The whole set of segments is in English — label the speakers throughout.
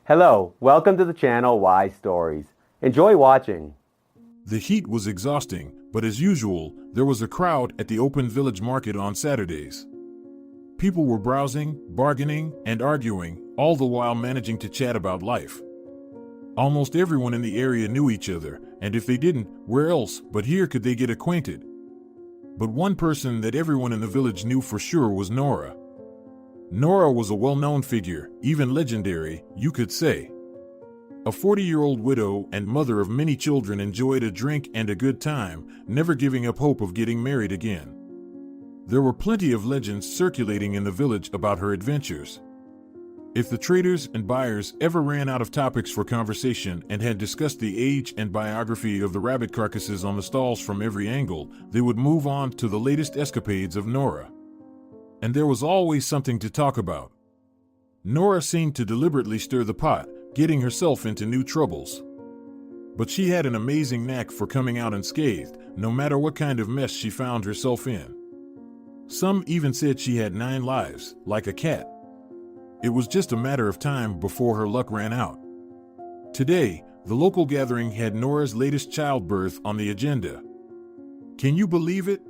Speaker 1: Hello, welcome to the channel Why Stories. Enjoy watching.
Speaker 2: The heat was exhausting, but as usual, there was a crowd at the open village market on Saturdays. People were browsing, bargaining, and arguing, all the while managing to chat about life. Almost everyone in the area knew each other, and if they didn't, where else but here could they get acquainted? But one person that everyone in the village knew for sure was Nora. Nora was a well-known figure, even legendary, you could say. A 40-year-old widow and mother of many children enjoyed a drink and a good time, never giving up hope of getting married again. There were plenty of legends circulating in the village about her adventures. If the traders and buyers ever ran out of topics for conversation and had discussed the age and biography of the rabbit carcasses on the stalls from every angle, they would move on to the latest escapades of Nora. And there was always something to talk about. Nora seemed to deliberately stir the pot, getting herself into new troubles. But she had an amazing knack for coming out unscathed, no matter what kind of mess she found herself in. Some even said she had 9 lives, like a cat. It was just a matter of time before her luck ran out. Today, the local gathering had Nora's latest childbirth on the agenda. Can you believe it?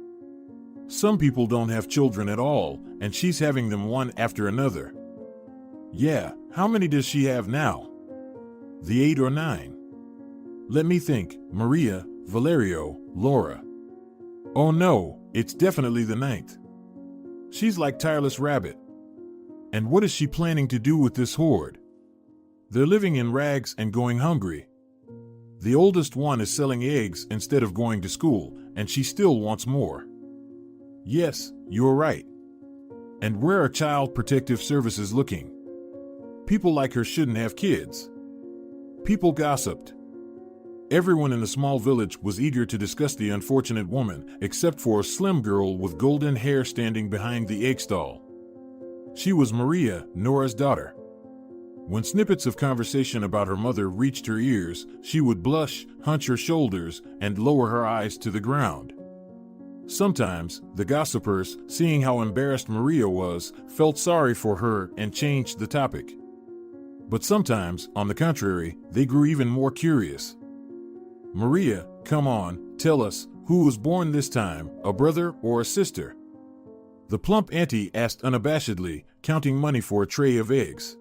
Speaker 2: Some people don't have children at all, and she's having them one after another. Yeah, how many does she have now? The 8 or 9? Let me think. Maria, Valerio, Laura. Oh no, it's definitely the 9th. She's like tireless rabbit. And what is she planning to do with this horde? They're living in rags and going hungry. The oldest one is selling eggs instead of going to school, and she still wants more. Yes, you're right. And where are Child Protective Services looking? People like her shouldn't have kids. People gossiped. Everyone in the small village was eager to discuss the unfortunate woman, except for a slim girl with golden hair standing behind the egg stall. She was Maria, Nora's daughter. When snippets of conversation about her mother reached her ears, she would blush, hunch her shoulders, and lower her eyes to the ground. Sometimes, the gossipers, seeing how embarrassed Maria was, felt sorry for her and changed the topic. But sometimes, on the contrary, they grew even more curious. Maria, come on, tell us, who was born this time, a brother or a sister? The plump auntie asked unabashedly, counting money for a tray of eggs.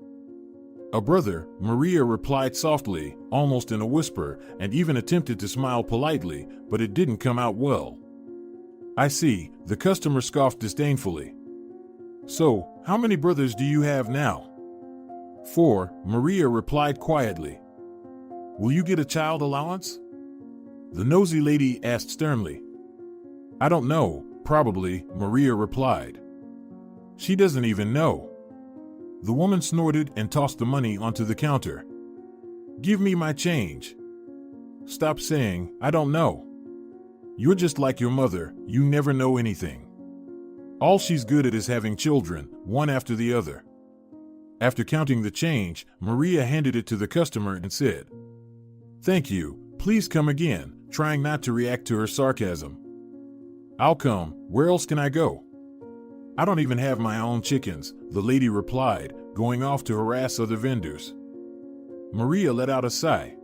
Speaker 2: A brother, Maria replied softly, almost in a whisper, and even attempted to smile politely, but it didn't come out well. I see, the customer scoffed disdainfully. So, how many brothers do you have now? 4, Maria replied quietly. Will you get a child allowance? The nosy lady asked sternly. I don't know, probably, Maria replied. She doesn't even know. The woman snorted and tossed the money onto the counter. Give me my change. Stop saying, I don't know. You're just like your mother, you never know anything. All she's good at is having children, one after the other. After counting the change, Maria handed it to the customer and said, Thank you, please come again, trying not to react to her sarcasm. I'll come, where else can I go? I don't even have my own chickens, the lady replied, going off to harass other vendors. Maria let out a sigh.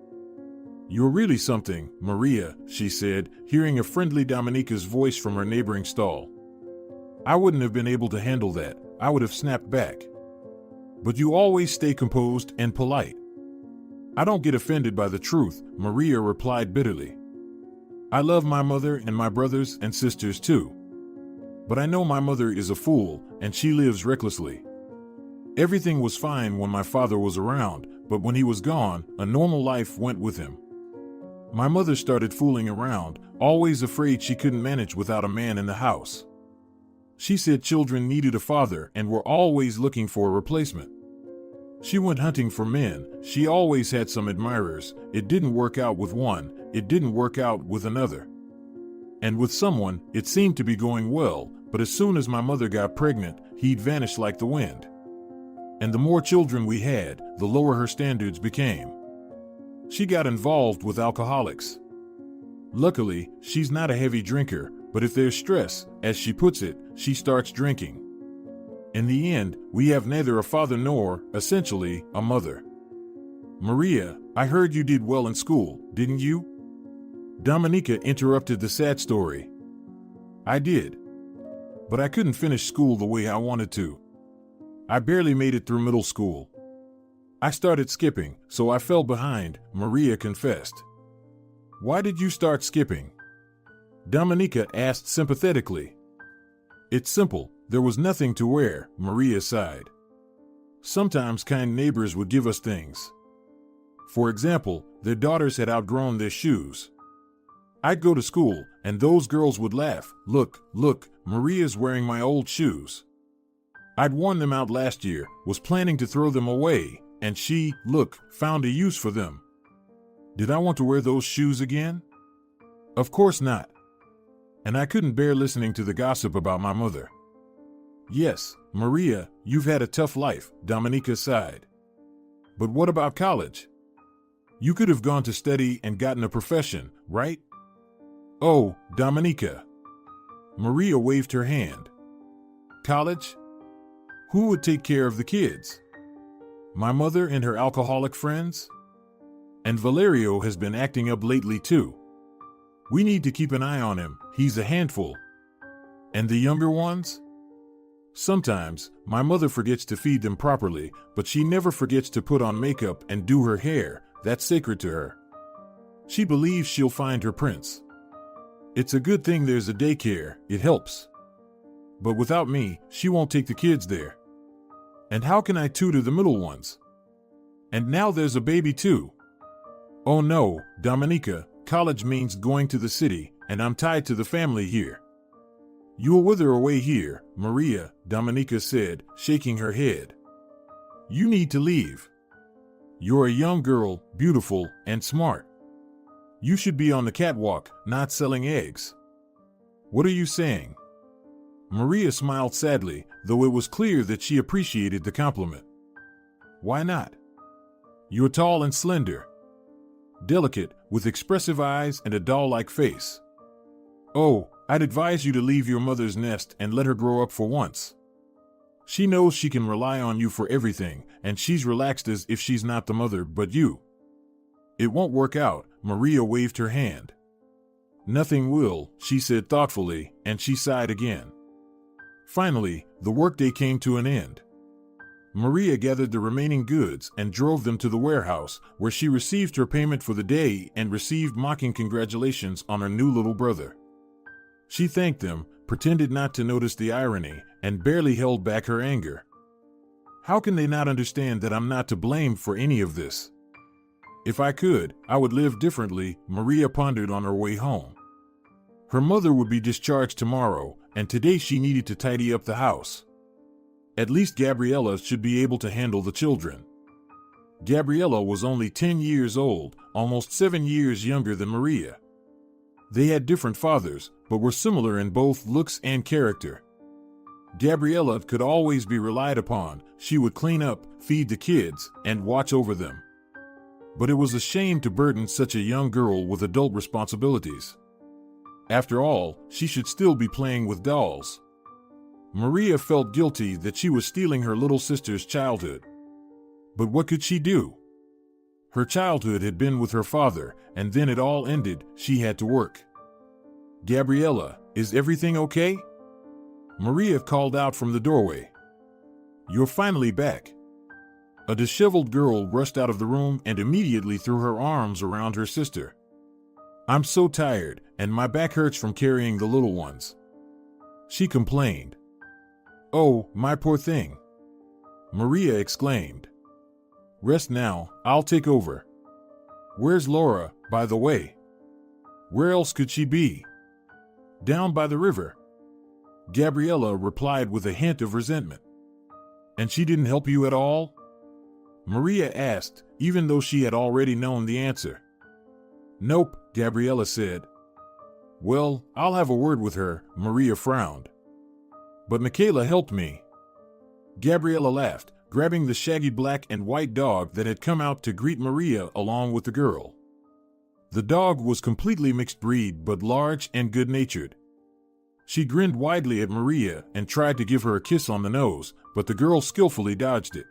Speaker 2: You're really something, Maria, she said, hearing a friendly Dominica's voice from her neighboring stall. I wouldn't have been able to handle that, I would have snapped back. But you always stay composed and polite. I don't get offended by the truth, Maria replied bitterly. I love my mother and my brothers and sisters too. But I know my mother is a fool, and she lives recklessly. Everything was fine when my father was around, but when he was gone, a normal life went with him. My mother started fooling around, always afraid she couldn't manage without a man in the house. She said children needed a father and were always looking for a replacement. She went hunting for men, she always had some admirers, it didn't work out with one, it didn't work out with another. And with someone, it seemed to be going well, but as soon as my mother got pregnant, he'd vanish like the wind. And the more children we had, the lower her standards became. She got involved with alcoholics. Luckily, she's not a heavy drinker, but if there's stress, as she puts it, she starts drinking. In the end, we have neither a father nor, essentially, a mother. Maria, I heard you did well in school, didn't you? Dominica interrupted the sad story. I did. But I couldn't finish school the way I wanted to. I barely made it through middle school. I started skipping, so I fell behind, Maria confessed. Why did you start skipping? Dominica asked sympathetically. It's simple, there was nothing to wear, Maria sighed. Sometimes kind neighbors would give us things. For example, their daughters had outgrown their shoes. I'd go to school, and those girls would laugh. Look, Maria's wearing my old shoes. I'd worn them out last year, was planning to throw them away, and she, found a use for them. Did I want to wear those shoes again? Of course not. And I couldn't bear listening to the gossip about my mother. Yes, Maria, you've had a tough life, Dominica sighed. But what about college? You could have gone to study and gotten a profession, right? Oh, Dominica. Maria waved her hand. College? Who would take care of the kids? My mother and her alcoholic friends? And Valerio has been acting up lately too. We need to keep an eye on him, he's a handful. And the younger ones? Sometimes, my mother forgets to feed them properly, but she never forgets to put on makeup and do her hair, that's sacred to her. She believes she'll find her prince. It's a good thing there's a daycare, it helps. But without me, she won't take the kids there. And how can I tutor the middle ones? And now there's a baby too. Oh no, Dominica, college means going to the city, and I'm tied to the family here. You'll wither away here, Maria, Dominica said, shaking her head. You need to leave. You're a young girl, beautiful, and smart. You should be on the catwalk, not selling eggs. What are you saying? Maria smiled sadly, though it was clear that she appreciated the compliment. Why not? You're tall and slender. Delicate, with expressive eyes and a doll-like face. Oh, I'd advise you to leave your mother's nest and let her grow up for once. She knows she can rely on you for everything, and she's relaxed as if she's not the mother but you. It won't work out, Maria waved her hand. Nothing will, she said thoughtfully, and she sighed again. Finally, the workday came to an end. Maria gathered the remaining goods and drove them to the warehouse, where she received her payment for the day and received mocking congratulations on her new little brother. She thanked them, pretended not to notice the irony, and barely held back her anger. How can they not understand that I'm not to blame for any of this? If I could, I would live differently, Maria pondered on her way home. Her mother would be discharged tomorrow, and today she needed to tidy up the house. At least Gabriella should be able to handle the children. Gabriella was only 10 years old, almost 7 years younger than Maria. They had different fathers, but were similar in both looks and character. Gabriella could always be relied upon. She would clean up, feed the kids, and watch over them. But it was a shame to burden such a young girl with adult responsibilities. After all, she should still be playing with dolls. Maria felt guilty that she was stealing her little sister's childhood. But what could she do? Her childhood had been with her father, and then it all ended. She had to work. Gabriella, is everything okay? Maria called out from the doorway. You're finally back. A disheveled girl rushed out of the room and immediately threw her arms around her sister. I'm so tired, and my back hurts from carrying the little ones. She complained. Oh, my poor thing. Maria exclaimed. Rest now, I'll take over. Where's Laura, by the way? Where else could she be? Down by the river. Gabriella replied with a hint of resentment. And she didn't help you at all? Maria asked, even though she had already known the answer. Nope, Gabriella said. Well, I'll have a word with her, Maria frowned. But Michaela helped me. Gabriella laughed, grabbing the shaggy black and white dog that had come out to greet Maria along with the girl. The dog was completely mixed breed but large and good-natured. She grinned widely at Maria and tried to give her a kiss on the nose, but the girl skillfully dodged it.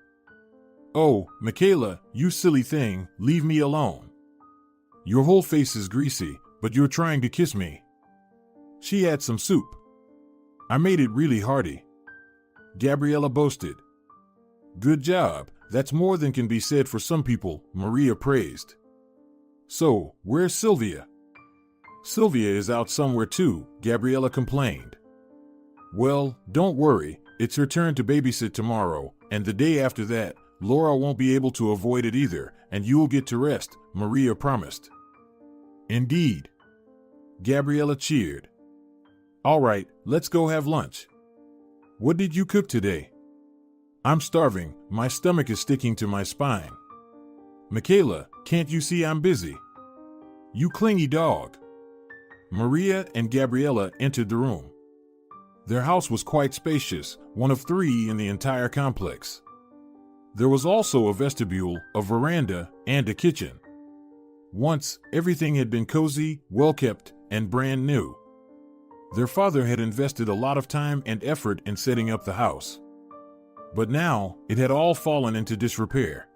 Speaker 2: Oh, Michaela, you silly thing, leave me alone. Your whole face is greasy, but you're trying to kiss me. She had some soup. I made it really hearty. Gabriella boasted. Good job, that's more than can be said for some people, Maria praised. So, where's Sylvia? Sylvia is out somewhere too, Gabriella complained. Well, don't worry, it's her turn to babysit tomorrow, and the day after that, Laura won't be able to avoid it either, and you'll get to rest, Maria promised. Indeed. Gabriella cheered. All right, let's go have lunch. What did you cook today? I'm starving, my stomach is sticking to my spine. Michaela, can't you see I'm busy? You clingy dog. Maria and Gabriella entered the room. Their house was quite spacious, one of 3 in the entire complex. There was also a vestibule, a veranda, and a kitchen. Once, everything had been cozy, well-kept, and brand new. Their father had invested a lot of time and effort in setting up the house. But now, it had all fallen into disrepair.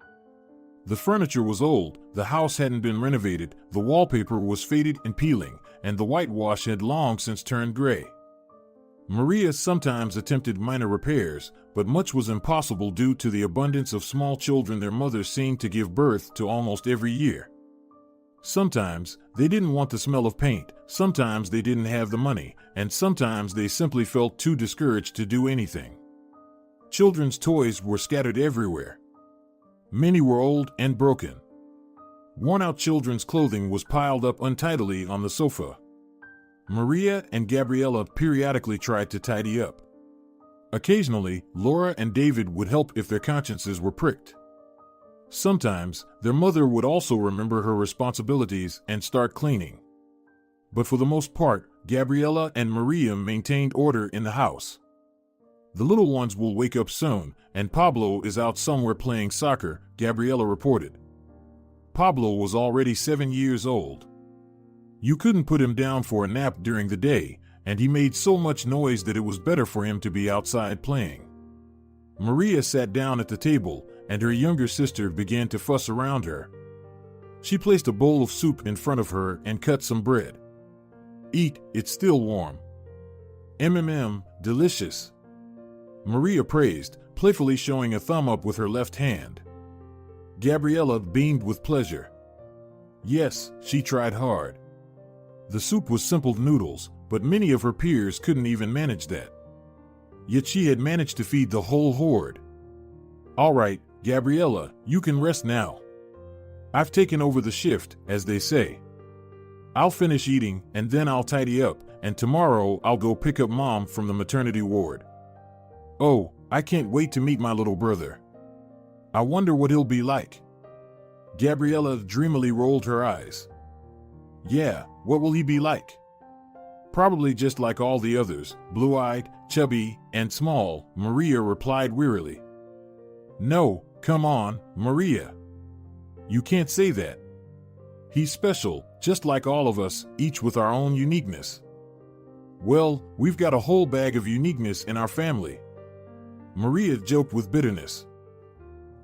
Speaker 2: The furniture was old, the house hadn't been renovated, the wallpaper was faded and peeling, and the whitewash had long since turned gray. Maria sometimes attempted minor repairs, but much was impossible due to the abundance of small children their mothers seemed to give birth to almost every year. Sometimes, they didn't want the smell of paint, sometimes they didn't have the money, and sometimes they simply felt too discouraged to do anything. Children's toys were scattered everywhere. Many were old and broken. Worn-out children's clothing was piled up untidily on the sofa. Maria and Gabriella periodically tried to tidy up. Occasionally, Laura and David would help if their consciences were pricked. Sometimes, their mother would also remember her responsibilities and start cleaning. But for the most part, Gabriella and Maria maintained order in the house. The little ones will wake up soon, and Pablo is out somewhere playing soccer, Gabriella reported. Pablo was already 7 years old. You couldn't put him down for a nap during the day, and he made so much noise that it was better for him to be outside playing. Maria sat down at the table, and her younger sister began to fuss around her. She placed a bowl of soup in front of her and cut some bread. Eat, it's still warm. Delicious. Maria praised, playfully showing a thumb up with her left hand. Gabriella beamed with pleasure. Yes, she tried hard. The soup was simple noodles, but many of her peers couldn't even manage that. Yet she had managed to feed the whole horde. All right, Gabriella, you can rest now. I've taken over the shift, as they say. I'll finish eating, and then I'll tidy up, and tomorrow I'll go pick up Mom from the maternity ward. Oh, I can't wait to meet my little brother. I wonder what he'll be like. Gabriella dreamily rolled her eyes. Yeah, what will he be like? Probably just like all the others, blue-eyed, chubby, and small, Maria replied wearily. No, come on, Maria. You can't say that. He's special, just like all of us, each with our own uniqueness. Well, we've got a whole bag of uniqueness in our family. Maria joked with bitterness.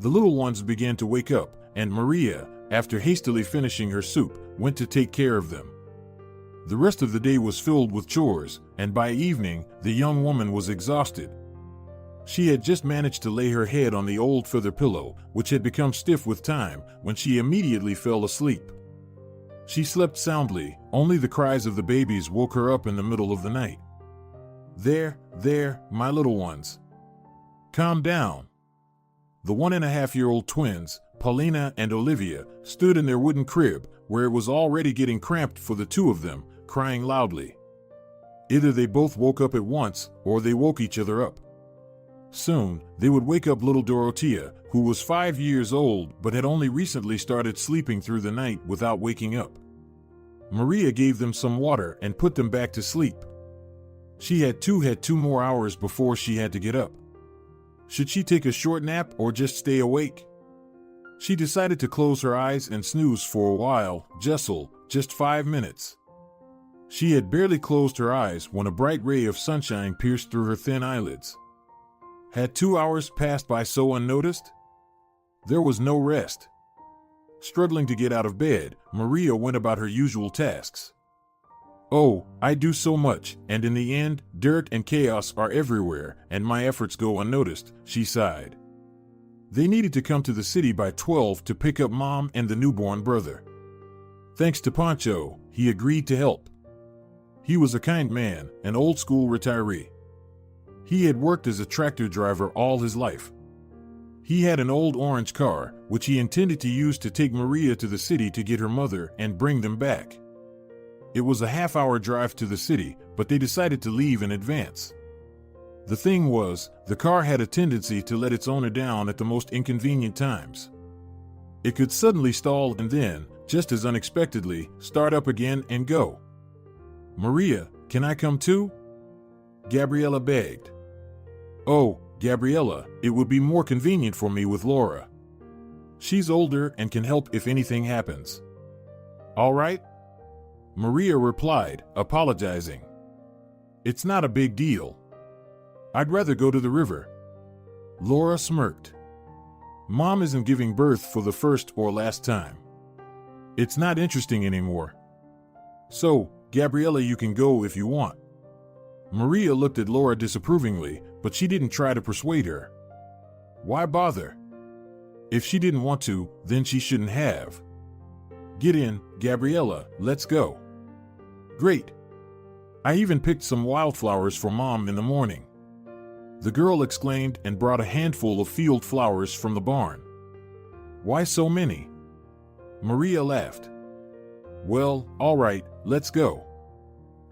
Speaker 2: The little ones began to wake up, and Maria, after hastily finishing her soup, went to take care of them. The rest of the day was filled with chores, and by evening, the young woman was exhausted. She had just managed to lay her head on the old feather pillow, which had become stiff with time, when she immediately fell asleep. She slept soundly, only the cries of the babies woke her up in the middle of the night. There, my little ones. Calm down. The 1.5-year-old twins, Paulina and Olivia, stood in their wooden crib, where it was already getting cramped for the two of them, crying loudly. Either they both woke up at once, or they woke each other up. Soon, they would wake up little Dorothea, who was 5 years old but had only recently started sleeping through the night without waking up. Maria gave them some water and put them back to sleep. She had two more hours before she had to get up. Should she take a short nap or just stay awake? She decided to close her eyes and snooze for a while, just 5 minutes. She had barely closed her eyes when a bright ray of sunshine pierced through her thin eyelids. Had 2 hours passed by so unnoticed? There was no rest. Struggling to get out of bed, Maria went about her usual tasks. Oh, I do so much, and in the end, dirt and chaos are everywhere, and my efforts go unnoticed, she sighed. They needed to come to the city by 12 to pick up Mom and the newborn brother. Thanks to Pancho, he agreed to help. He was a kind man, an old-school retiree. He had worked as a tractor driver all his life. He had an old orange car, which he intended to use to take Maria to the city to get her mother and bring them back. It was a half-hour drive to the city, but they decided to leave in advance. The thing was, the car had a tendency to let its owner down at the most inconvenient times. It could suddenly stall and then, just as unexpectedly, start up again and go. Maria, can I come too? Gabriella begged. Oh, Gabriella, it would be more convenient for me with Laura. She's older and can help if anything happens. All right? Maria replied, apologizing. It's not a big deal. I'd rather go to the river. Laura smirked. Mom isn't giving birth for the first or last time. It's not interesting anymore. So, Gabriella, you can go if you want. Maria looked at Laura disapprovingly, but she didn't try to persuade her. Why bother? If she didn't want to, then she shouldn't have. Get in, Gabriella, let's go. Great. I even picked some wildflowers for Mom in the morning. The girl exclaimed and brought a handful of field flowers from the barn. Why so many? Maria laughed. Well, all right, let's go.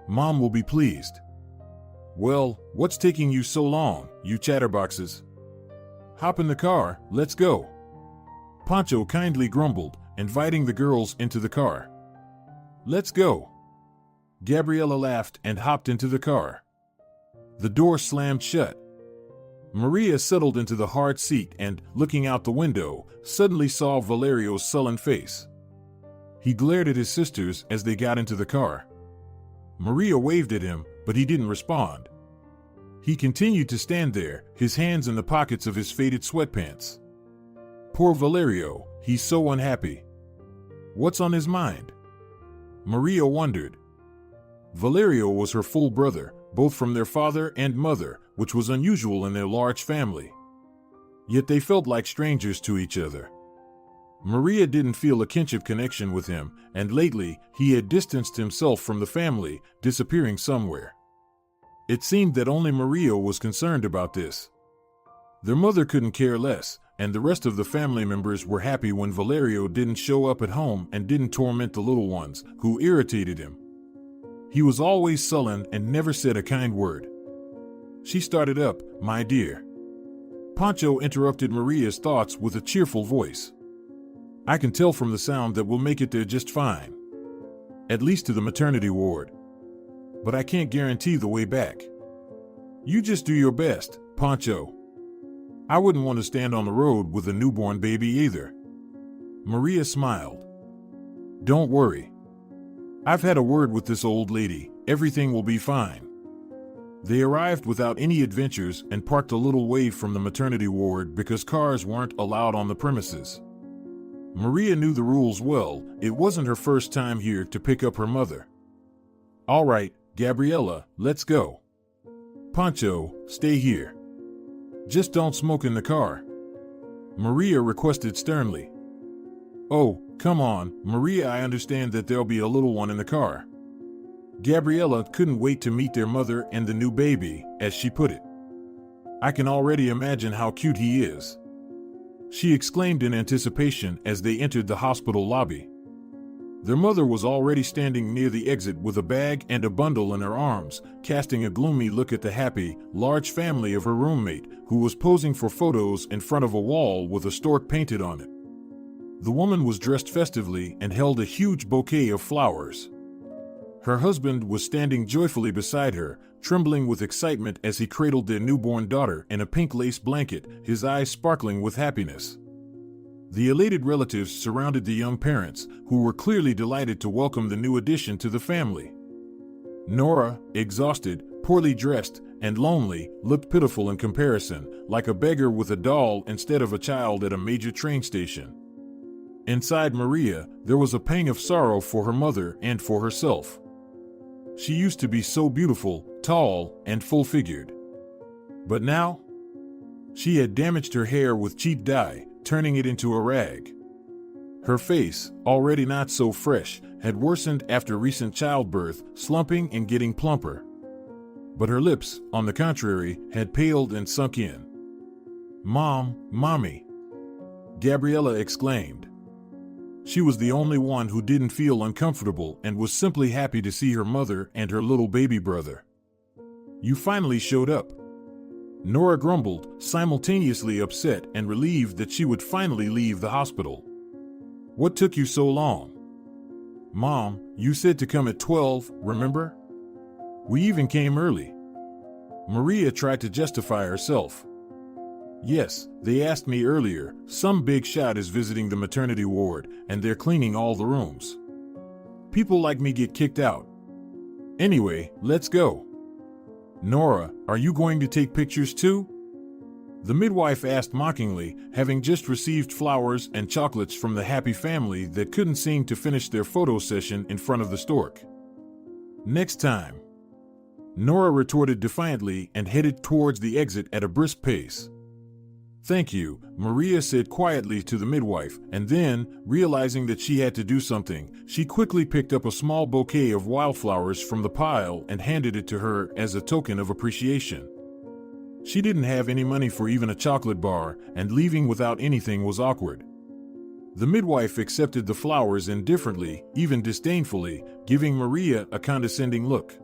Speaker 2: Mom will be pleased. Well, what's taking you so long, you chatterboxes? Hop in the car, let's go. Pancho kindly grumbled, inviting the girls into the car. Let's go. Gabriella laughed and hopped into the car. The door slammed shut. Maria settled into the hard seat and, looking out the window, suddenly saw Valerio's sullen face. He glared at his sisters as they got into the car. Maria waved at him, but he didn't respond. He continued to stand there, his hands in the pockets of his faded sweatpants. Poor Valerio, he's so unhappy. What's on his mind? Maria wondered. Valerio was her full brother, both from their father and mother, which was unusual in their large family. Yet they felt like strangers to each other. Maria didn't feel a kinship connection with him, and lately he had distanced himself from the family, disappearing somewhere. It seemed that only Maria was concerned about this. Their mother couldn't care less, and the rest of the family members were happy when Valerio didn't show up at home and didn't torment the little ones, who irritated him. He was always sullen and never said a kind word. She started up, my dear. Pancho interrupted Maria's thoughts with a cheerful voice. I can tell from the sound that we'll make it there just fine. At least to the maternity ward. But I can't guarantee the way back. You just do your best, Pancho. I wouldn't want to stand on the road with a newborn baby either. Maria smiled. Don't worry. I've had a word with this old lady. Everything will be fine. They arrived without any adventures and parked a little way from the maternity ward because cars weren't allowed on the premises. Maria knew the rules well. It wasn't her first time here to pick up her mother. All right, Gabriella, let's go. Pancho, stay here. Just don't smoke in the car. Maria requested sternly. Oh, come on, Maria, I understand that there'll be a little one in the car. Gabriella couldn't wait to meet their mother and the new baby, as she put it. I can already imagine how cute he is. She exclaimed in anticipation as they entered the hospital lobby. Their mother was already standing near the exit with a bag and a bundle in her arms, casting a gloomy look at the happy, large family of her roommate, who was posing for photos in front of a wall with a stork painted on it. The woman was dressed festively and held a huge bouquet of flowers. Her husband was standing joyfully beside her, trembling with excitement as he cradled their newborn daughter in a pink lace blanket, his eyes sparkling with happiness. The elated relatives surrounded the young parents, who were clearly delighted to welcome the new addition to the family. Nora, exhausted, poorly dressed, and lonely, looked pitiful in comparison, like a beggar with a doll instead of a child at a major train station. Inside Maria, there was a pang of sorrow for her mother and for herself. She used to be so beautiful, tall, and full-figured. But now? She had damaged her hair with cheap dye, turning it into a rag. Her face, already not so fresh, had worsened after recent childbirth, slumping and getting plumper. But her lips, on the contrary, had paled and sunk in. Mommy!" Gabriella exclaimed. She was the only one who didn't feel uncomfortable and was simply happy to see her mother and her little baby brother. "You finally showed up," Nora grumbled, simultaneously upset and relieved that she would finally leave the hospital. "What took you so long?" "Mom, you said to come at 12, remember? We even came early." Maria tried to justify herself. "Yes, they asked me earlier. Some big shot is visiting the maternity ward, and they're cleaning all the rooms. People like me get kicked out. Anyway, let's go." "Nora, are you going to take pictures too?" The midwife asked mockingly, having just received flowers and chocolates from the happy family that couldn't seem to finish their photo session in front of the stork. "Next time," Nora retorted defiantly and headed towards the exit at a brisk pace. "Thank you," Maria said quietly to the midwife, and then, realizing that she had to do something, she quickly picked up a small bouquet of wildflowers from the pile and handed it to her as a token of appreciation. She didn't have any money for even a chocolate bar, and leaving without anything was awkward. The midwife accepted the flowers indifferently, even disdainfully, giving Maria a condescending look.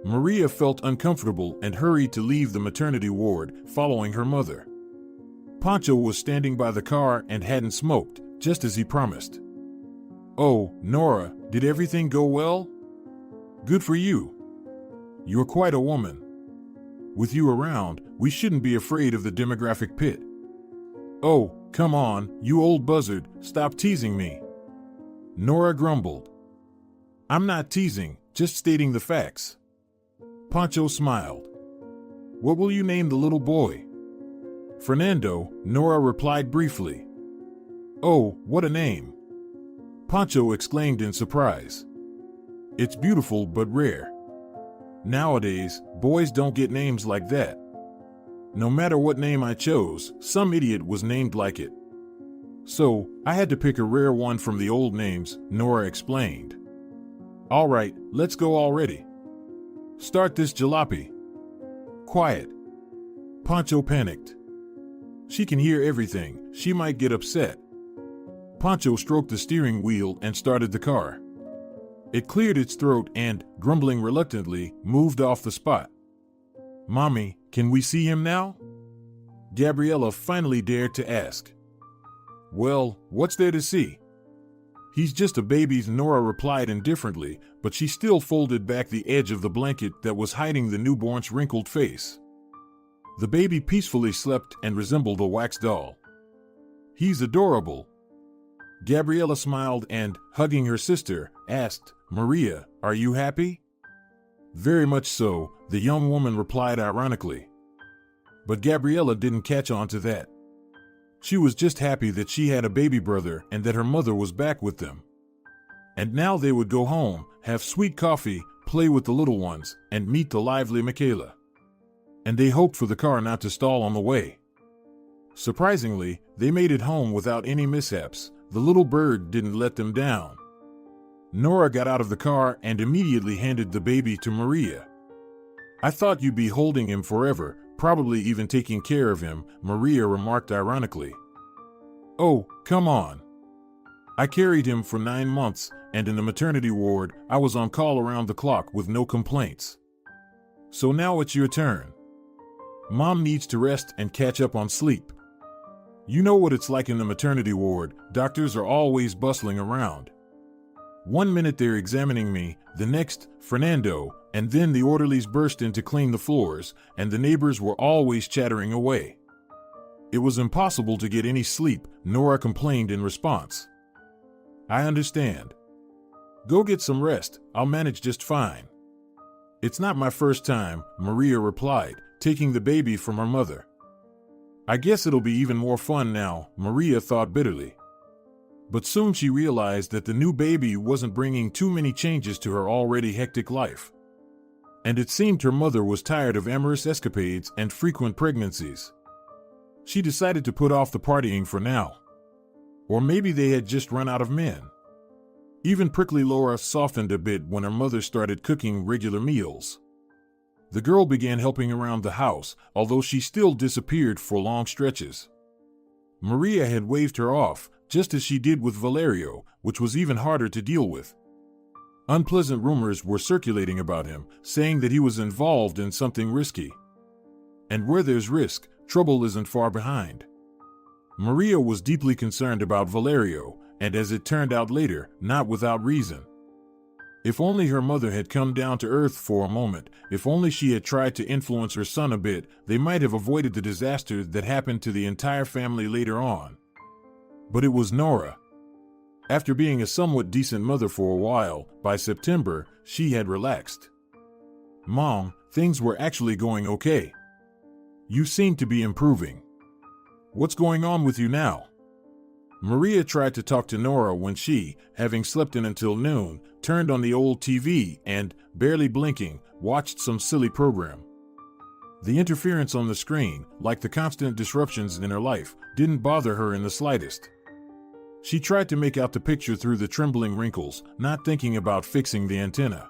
Speaker 2: Maria felt uncomfortable and hurried to leave the maternity ward, following her mother. Pancho was standing by the car and hadn't smoked, just as he promised. "Oh, Nora, did everything go well? Good for you. You're quite a woman. With you around, we shouldn't be afraid of the demographic pit." "Oh, come on, you old buzzard, stop teasing me," Nora grumbled. "I'm not teasing, just stating the facts." Pancho smiled. "What will you name the little boy?" "Fernando," Nora replied briefly. "Oh, what a name!" Pancho exclaimed in surprise. "It's beautiful but rare. Nowadays, boys don't get names like that. No matter what name I chose, some idiot was named like it. So, I had to pick a rare one from the old names," Nora explained. "All right, let's go already. Start this jalopy." "Quiet." Pancho panicked. "She can hear everything, she might get upset." Pancho stroked the steering wheel and started the car. It cleared its throat and, grumbling reluctantly, moved off the spot. "Mommy, can we see him now?" Gabriella finally dared to ask. "Well, what's there to see? He's just a baby," Nora replied indifferently, but she still folded back the edge of the blanket that was hiding the newborn's wrinkled face. The baby peacefully slept and resembled a wax doll. "He's adorable." Gabriella smiled and, hugging her sister, asked, "Maria, are you happy?" "Very much so," the young woman replied ironically. But Gabriella didn't catch on to that. She was just happy that she had a baby brother and that her mother was back with them. And now they would go home, have sweet coffee, play with the little ones, and meet the lively Michaela. And they hoped for the car not to stall on the way. Surprisingly, they made it home without any mishaps. The little bird didn't let them down. Nora got out of the car and immediately handed the baby to Maria. "I thought you'd be holding him forever, probably even taking care of him," Maria remarked ironically. "Oh, come on. I carried him for 9 months, and in the maternity ward, I was on call around the clock with no complaints. So now it's your turn. Mom needs to rest and catch up on sleep. You know what it's like in the maternity ward, doctors are always bustling around. One minute they're examining me, the next, Fernando, and then the orderlies burst in to clean the floors, and the neighbors were always chattering away. It was impossible to get any sleep," Nora complained in response. "I understand. Go get some rest, I'll manage just fine." "It's not my first time," Maria replied, taking the baby from her mother. "I guess it'll be even more fun now," Maria thought bitterly. But soon she realized that the new baby wasn't bringing too many changes to her already hectic life. And it seemed her mother was tired of amorous escapades and frequent pregnancies. She decided to put off the partying for now. Or maybe they had just run out of men. Even prickly Laura softened a bit when her mother started cooking regular meals. The girl began helping around the house, although she still disappeared for long stretches. Maria had waved her off, just as she did with Valerio, which was even harder to deal with. Unpleasant rumors were circulating about him, saying that he was involved in something risky. And where there's risk, trouble isn't far behind. Maria was deeply concerned about Valerio, and as it turned out later, not without reason. If only her mother had come down to earth for a moment, if only she had tried to influence her son a bit, they might have avoided the disaster that happened to the entire family later on. But it was Nora. After being a somewhat decent mother for a while, by September, she had relaxed. "Mom, things were actually going okay. You seem to be improving. What's going on with you now?" Maria tried to talk to Nora when she, having slept in until noon, turned on the old TV and, barely blinking, watched some silly program. The interference on the screen, like the constant disruptions in her life, didn't bother her in the slightest. She tried to make out the picture through the trembling wrinkles, not thinking about fixing the antenna.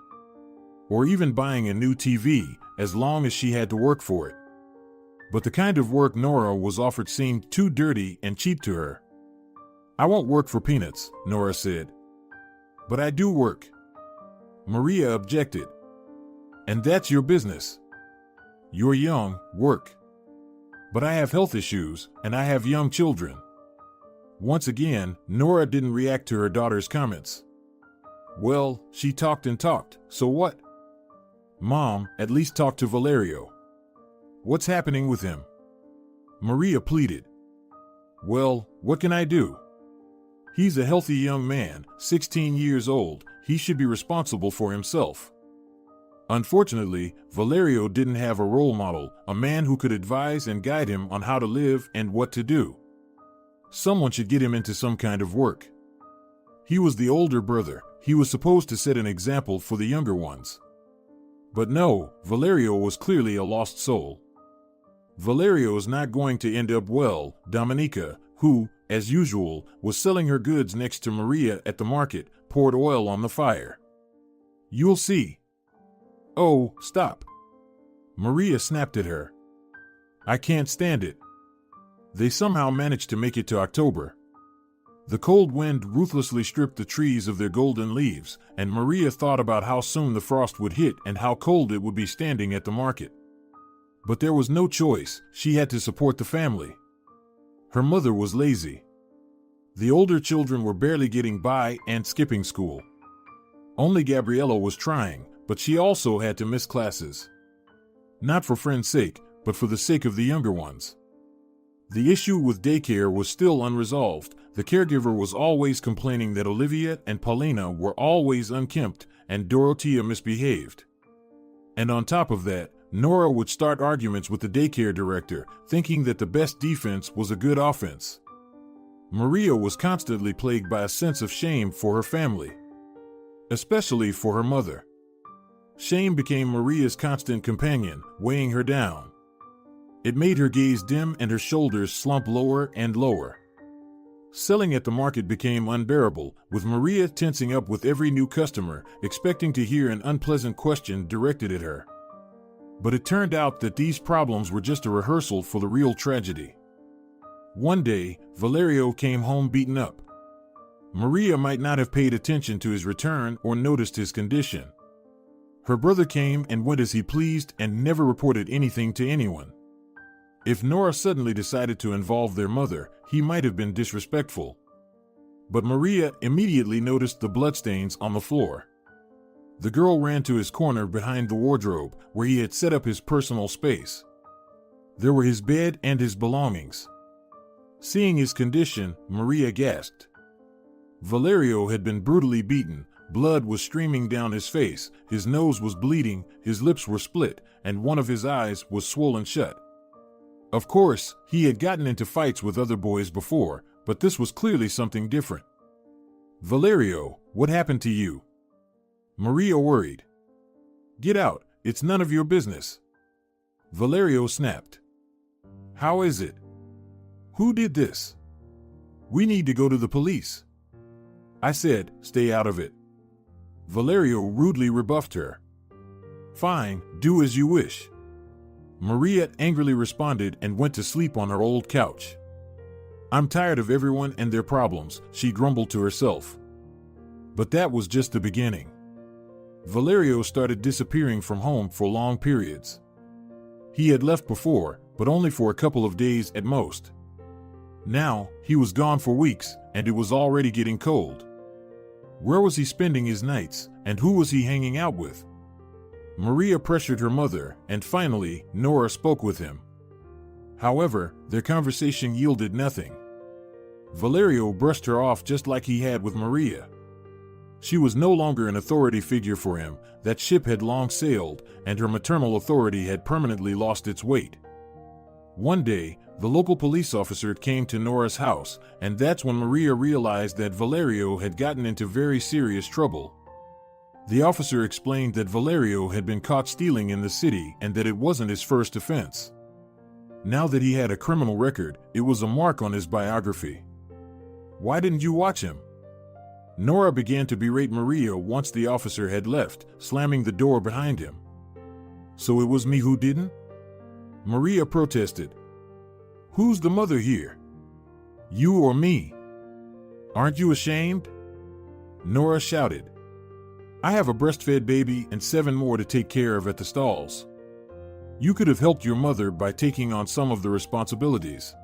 Speaker 2: Or even buying a new TV, as long as she had to work for it. But the kind of work Nora was offered seemed too dirty and cheap to her. "I won't work for peanuts," Nora said. "But I do work." Maria objected. "And that's your business. You're young, work." "But I have health issues, and I have young children." Once again, Nora didn't react to her daughter's comments. "Well, she talked and talked, so what?" "Mom, at least talk to Valerio. What's happening with him?" Maria pleaded. "Well, what can I do? He's a healthy young man, 16 years old. He should be responsible for himself." Unfortunately, Valerio didn't have a role model, a man who could advise and guide him on how to live and what to do. Someone should get him into some kind of work. He was the older brother. He was supposed to set an example for the younger ones. But no, Valerio was clearly a lost soul. Valerio is not going to end up well. Dominica, who, as usual, was selling her goods next to Maria at the market, poured oil on the fire. "You'll see." "Oh, stop." Maria snapped at her. "I can't stand it." They somehow managed to make it to October. The cold wind ruthlessly stripped the trees of their golden leaves, and Maria thought about how soon the frost would hit and how cold it would be standing at the market. But there was no choice. She had to support the family. Her mother was lazy. The older children were barely getting by and skipping school. Only Gabriella was trying, but she also had to miss classes. Not for friends' sake, but for the sake of the younger ones. The issue with daycare was still unresolved. The caregiver was always complaining that Olivia and Paulina were always unkempt and Dorothea misbehaved. And on top of that, Nora would start arguments with the daycare director, thinking that the best defense was a good offense. Maria was constantly plagued by a sense of shame for her family, especially for her mother. Shame became Maria's constant companion, weighing her down. It made her gaze dim and her shoulders slump lower and lower. Selling at the market became unbearable, with Maria tensing up with every new customer, expecting to hear an unpleasant question directed at her. But it turned out that these problems were just a rehearsal for the real tragedy. One day, Valerio came home beaten up. Maria might not have paid attention to his return or noticed his condition. Her brother came and went as he pleased and never reported anything to anyone. If Nora suddenly decided to involve their mother, he might have been disrespectful. But Maria immediately noticed the bloodstains on the floor. The girl ran to his corner behind the wardrobe, where he had set up his personal space. There were his bed and his belongings. Seeing his condition, Maria gasped. Valerio had been brutally beaten, Blood was streaming down his face, his nose was bleeding, his lips were split, and one of his eyes was swollen shut. Of course, he had gotten into fights with other boys before, but this was clearly something different. "Valerio, what happened to you?" Maria worried. "Get out, it's none of your business." Valerio snapped. "How is it? Who did this? We need to go to the police." "I said, stay out of it." Valerio rudely rebuffed her. "Fine, do as you wish." Maria angrily responded and went to sleep on her old couch. "I'm tired of everyone and their problems," she grumbled to herself. But that was just the beginning. Valerio started disappearing from home for long periods. He had left before, but only for a couple of days at most. Now, he was gone for weeks, and it was already getting cold. Where was he spending his nights, and who was he hanging out with? Maria pressured her mother, and finally, Nora spoke with him. However, their conversation yielded nothing. Valerio brushed her off just like he had with Maria. She was no longer an authority figure for him, that ship had long sailed, and her maternal authority had permanently lost its weight. One day, the local police officer came to Nora's house, and that's when Maria realized that Valerio had gotten into very serious trouble. The officer explained that Valerio had been caught stealing in the city and that it wasn't his first offense. Now that he had a criminal record, it was a mark on his biography. "Why didn't you watch him?" Nora began to berate Maria once the officer had left, slamming the door behind him. "So it was me who didn't?" Maria protested. "Who's the mother here? You or me? Aren't you ashamed?" Nora shouted. "I have a breastfed baby and 7 more to take care of at the stalls. You could have helped your mother by taking on some of the responsibilities."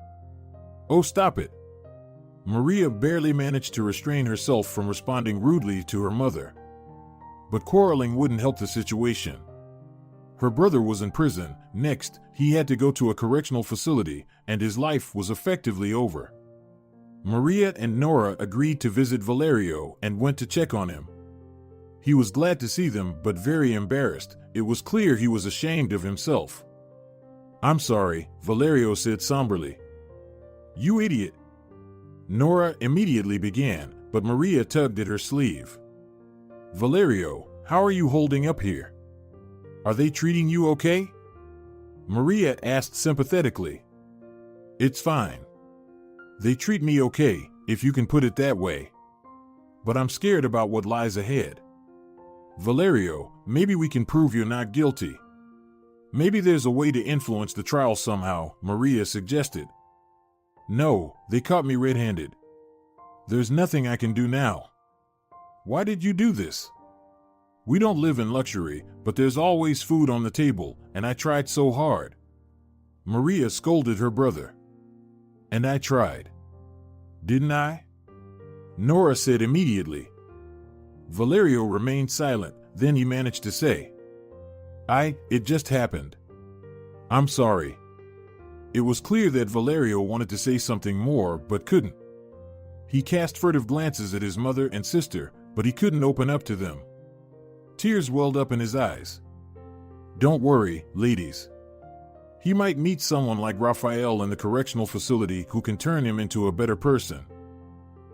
Speaker 2: "Oh, stop it." Maria barely managed to restrain herself from responding rudely to her mother. But quarreling wouldn't help the situation. Her brother was in prison. Next, he had to go to a correctional facility, and his life was effectively over. Maria and Nora agreed to visit Valerio and went to check on him. He was glad to see them, but very embarrassed. It was clear he was ashamed of himself. "I'm sorry," Valerio said somberly. "You idiot." Nora immediately began, but Maria tugged at her sleeve. "Valerio, how are you holding up here? Are they treating you okay?" Maria asked sympathetically. "It's fine. They treat me okay, if you can put it that way. But I'm scared about what lies ahead. Valerio, maybe we can prove you're not guilty. Maybe there's a way to influence the trial somehow," Maria suggested. "No, they caught me red-handed. There's nothing I can do now." "Why did you do this?" "We don't live in luxury, but there's always food on the table, and I tried so hard." Maria scolded her brother. "And I tried. Didn't I?" Nora said immediately. Valerio remained silent, then he managed to say, It just happened. I'm sorry." It was clear that Valerio wanted to say something more, but couldn't. He cast furtive glances at his mother and sister, but he couldn't open up to them. Tears welled up in his eyes. "Don't worry, ladies. He might meet someone like Raphael in the correctional facility who can turn him into a better person.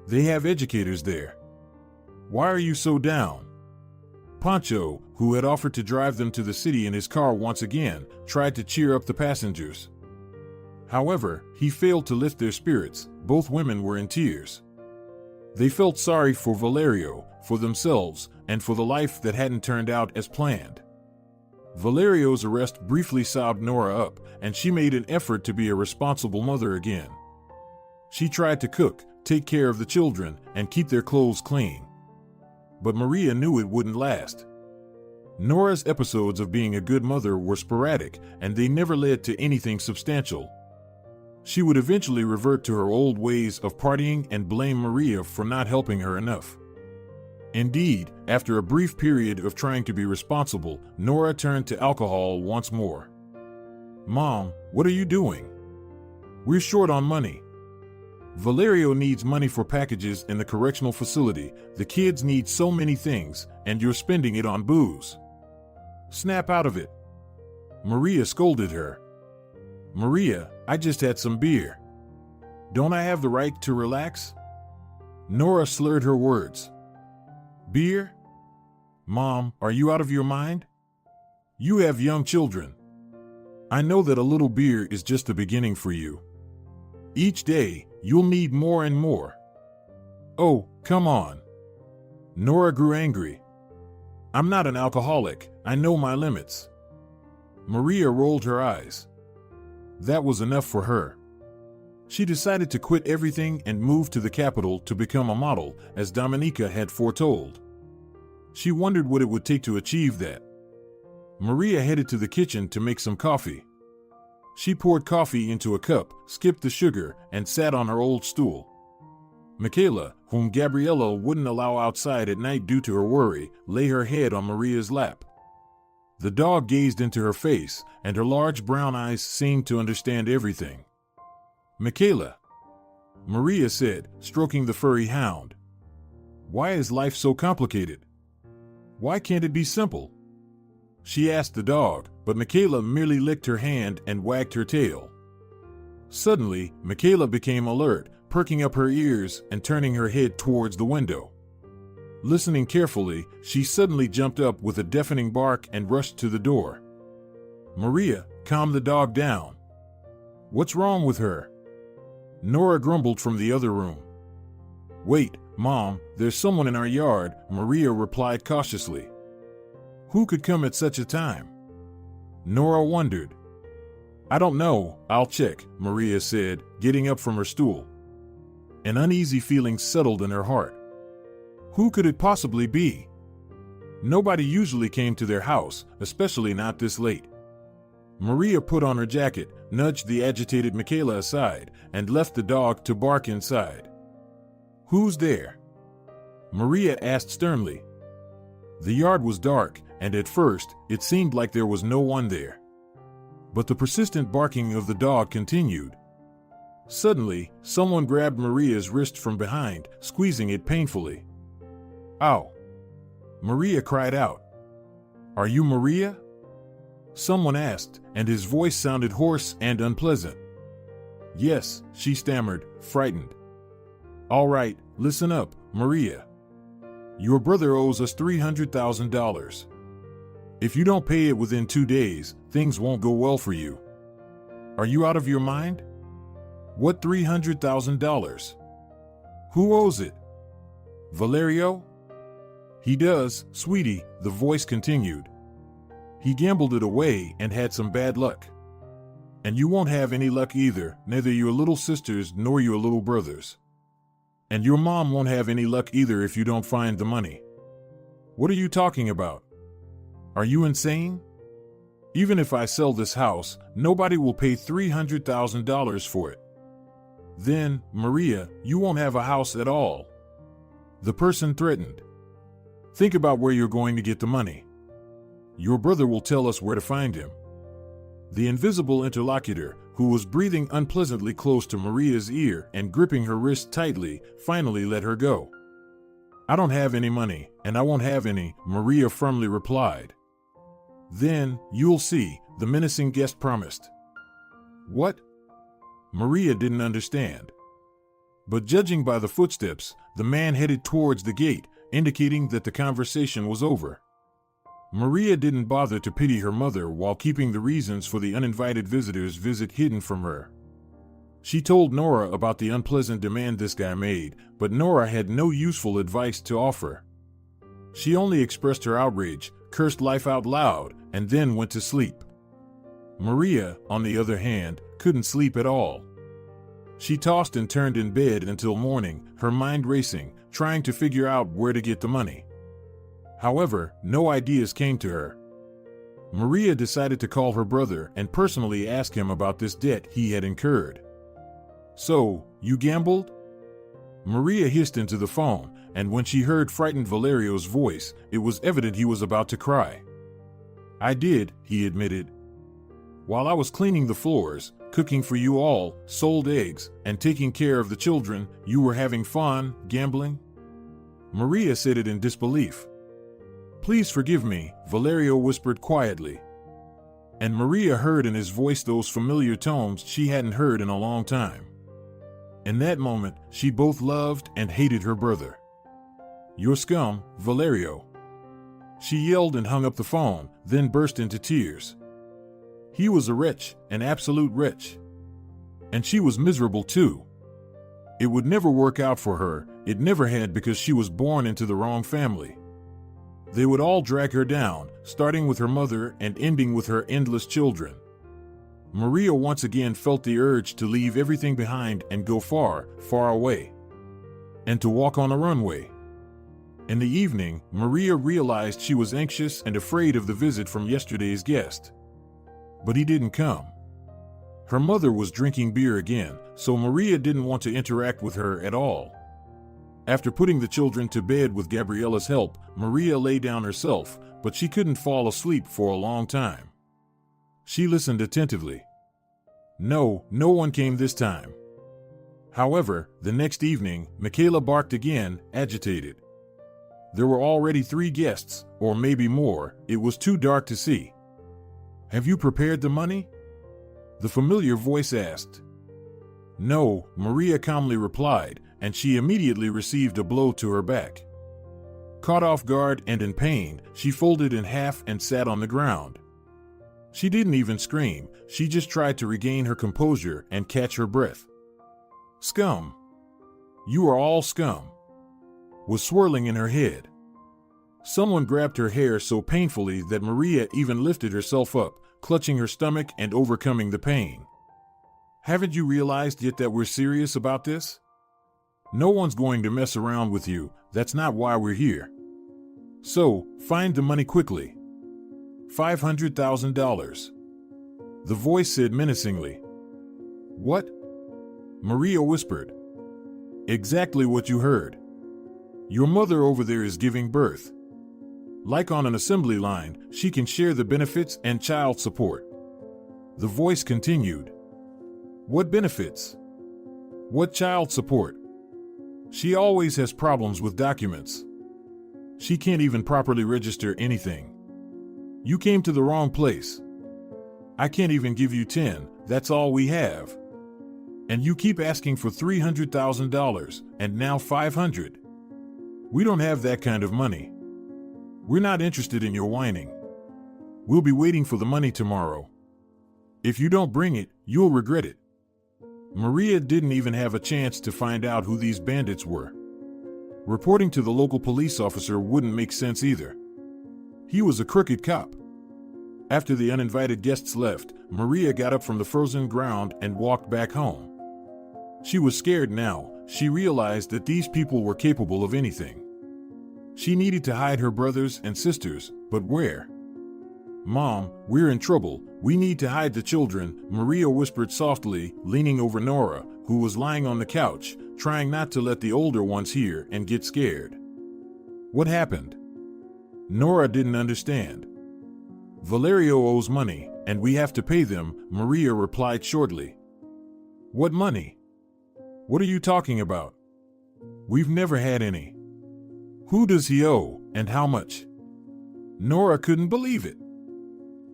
Speaker 2: They have educators there. Why are you so down?" Pancho, who had offered to drive them to the city in his car once again, tried to cheer up the passengers. However, he failed to lift their spirits. Both women were in tears. They felt sorry for Valerio, for themselves, and for the life that hadn't turned out as planned. Valerio's arrest briefly sobbed Nora up, and she made an effort to be a responsible mother again. She tried to cook, take care of the children, and keep their clothes clean. But Maria knew it wouldn't last. Nora's episodes of being a good mother were sporadic, and they never led to anything substantial. She would eventually revert to her old ways of partying and blame Maria for not helping her enough. Indeed, after a brief period of trying to be responsible, Nora turned to alcohol once more. "Mom, what are you doing? We're short on money." Valerio needs money for packages in the correctional facility. The kids need so many things, and you're spending it on booze. Snap out of it. Maria scolded her. Maria, I just had some beer. Don't I have the right to relax? Nora slurred her words. Beer? Mom, are you out of your mind? You have young children. I know that a little beer is just the beginning for you. Each day, you'll need more and more. Oh, come on. Nora grew angry. I'm not an alcoholic. I know my limits. Maria rolled her eyes. That was enough for her. She decided to quit everything and move to the capital to become a model, as Dominica had foretold. She wondered what it would take to achieve that. Maria headed to the kitchen to make some coffee. She poured coffee into a cup, skipped the sugar, and sat on her old stool. Michaela, whom Gabriella wouldn't allow outside at night due to her worry, lay her head on Maria's lap. The dog gazed into her face, and her large brown eyes seemed to understand everything. Michaela, Maria said, stroking the furry hound. Why is life so complicated? Why can't it be simple? She asked the dog, but Michaela merely licked her hand and wagged her tail. Suddenly, Michaela became alert, perking up her ears and turning her head towards the window. Listening carefully, she suddenly jumped up with a deafening bark and rushed to the door. Maria, calm the dog down. What's wrong with her? Nora grumbled from the other room. Wait, Mom, there's someone in our yard, Maria replied cautiously. Who could come at such a time? Nora wondered. I don't know, I'll check, Maria said, getting up from her stool. An uneasy feeling settled in her heart. Who could it possibly be? Nobody usually came to their house, especially not this late. Maria put on her jacket, nudged the agitated Michaela aside, and left the dog to bark inside. Who's there? Maria asked sternly. The yard was dark, and at first, it seemed like there was no one there. But the persistent barking of the dog continued. Suddenly, someone grabbed Maria's wrist from behind, squeezing it painfully. Ow! Maria cried out. Are you Maria? Someone asked, and his voice sounded hoarse and unpleasant. Yes, she stammered, frightened. All right, listen up, Maria. Your brother owes us $300,000. If you don't pay it within 2 days, things won't go well for you. Are you out of your mind? What $300,000? Who owes it? Valerio? He does, sweetie, the voice continued. He gambled it away and had some bad luck. And you won't have any luck either, neither your little sisters nor your little brothers. And your mom won't have any luck either if you don't find the money. What are you talking about? Are you insane? Even if I sell this house, nobody will pay $300,000 for it. Then, Maria, you won't have a house at all. The person threatened. Think about where you're going to get the money. Your brother will tell us where to find him. The invisible interlocutor, who was breathing unpleasantly close to Maria's ear and gripping her wrist tightly, finally let her go. I don't have any money, and I won't have any, Maria firmly replied. Then, you'll see, the menacing guest promised. What? Maria didn't understand. But judging by the footsteps, the man headed towards the gate, indicating that the conversation was over. Maria didn't bother to pity her mother while keeping the reasons for the uninvited visitor's visit hidden from her. She told Nora about the unpleasant demand this guy made, but Nora had no useful advice to offer. She only expressed her outrage, cursed life out loud, and then went to sleep. Maria, on the other hand, couldn't sleep at all. She tossed and turned in bed until morning, her mind racing, trying to figure out where to get the money. However, no ideas came to her. Maria decided to call her brother and personally ask him about this debt he had incurred. So, you gambled? Maria hissed into the phone, and when she heard frightened Valerio's voice, it was evident he was about to cry. I did, he admitted. While I was cleaning the floors, cooking for you all, sold eggs, and taking care of the children. You were having fun, gambling?" Maria said it in disbelief. "Please forgive me," Valerio whispered quietly. And Maria heard in his voice those familiar tones she hadn't heard in a long time. In that moment, she both loved and hated her brother. "You're scum, Valerio." She yelled and hung up the phone, then burst into tears. He was a wretch, an absolute wretch. And she was miserable too. It would never work out for her, it never had, because she was born into the wrong family. They would all drag her down, starting with her mother and ending with her endless children. Maria once again felt the urge to leave everything behind and go far, far away. And to walk on a runway. In the evening, Maria realized she was anxious and afraid of the visit from yesterday's guest. But he didn't come. Her mother was drinking beer again, so Maria didn't want to interact with her at all. After putting the children to bed with Gabriella's help, Maria lay down herself, but she couldn't fall asleep for a long time. She listened attentively. No one came this time. However, the next evening, Michaela barked again, agitated. There were already 3 guests, or maybe more. It was too dark to see. "Have you prepared the money?" the familiar voice asked. "No," Maria calmly replied, and she immediately received a blow to her back. Caught off guard and in pain, she folded in half and sat on the ground. She didn't even scream, she just tried to regain her composure and catch her breath. "Scum. You are all scum," was swirling in her head. Someone grabbed her hair so painfully that Maria even lifted herself up, clutching her stomach and overcoming the pain. "Haven't you realized yet that we're serious about this? No one's going to mess around with you, that's not why we're here. So, find the money quickly. $500,000. The voice said menacingly. "What?" Maria whispered. "Exactly what you heard. Your mother over there is giving birth. Like on an assembly line, she can share the benefits and child support." The voice continued. "What benefits? What child support? She always has problems with documents. She can't even properly register anything. You came to the wrong place. I can't even give you 10, that's all we have. And you keep asking for $300,000, and now 500. We don't have that kind of money. We're not interested in your whining. We'll be waiting for the money tomorrow. If you don't bring it, you'll regret it." Maria didn't even have a chance to find out who these bandits were. Reporting to the local police officer wouldn't make sense either. He was a crooked cop. After the uninvited guests left, Maria got up from the frozen ground and walked back home. She was scared now. She realized that these people were capable of anything. She needed to hide her brothers and sisters, but where? "Mom, we're in trouble. We need to hide the children," Maria whispered softly, leaning over Nora, who was lying on the couch, trying not to let the older ones hear and get scared. "What happened?" Nora didn't understand. "Valerio owes money, and we have to pay them," Maria replied shortly. "What money? What are you talking about? We've never had any. Who does he owe, and how much?" Nora couldn't believe it.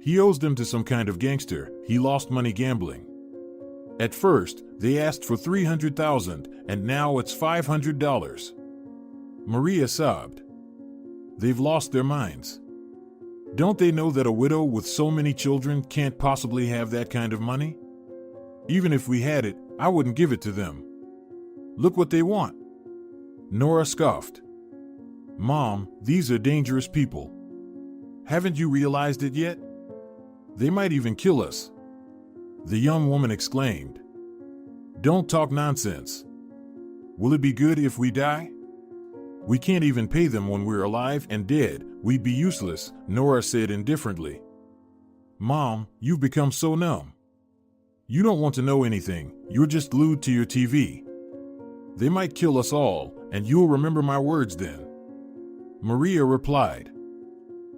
Speaker 2: "He owes them to some kind of gangster. He lost money gambling. At first, they asked for $300,000, and now it's $500. Maria sobbed. "They've lost their minds. Don't they know that a widow with so many children can't possibly have that kind of money? Even if we had it, I wouldn't give it to them. Look what they want." Nora scoffed. "Mom, these are dangerous people. Haven't you realized it yet? They might even kill us." The young woman exclaimed. "Don't talk nonsense. Will it be good if we die? We can't even pay them when we're alive and dead. We'd be useless," Nora said indifferently. "Mom, you've become so numb. You don't want to know anything, you're just glued to your TV. They might kill us all, and you'll remember my words then." Maria replied.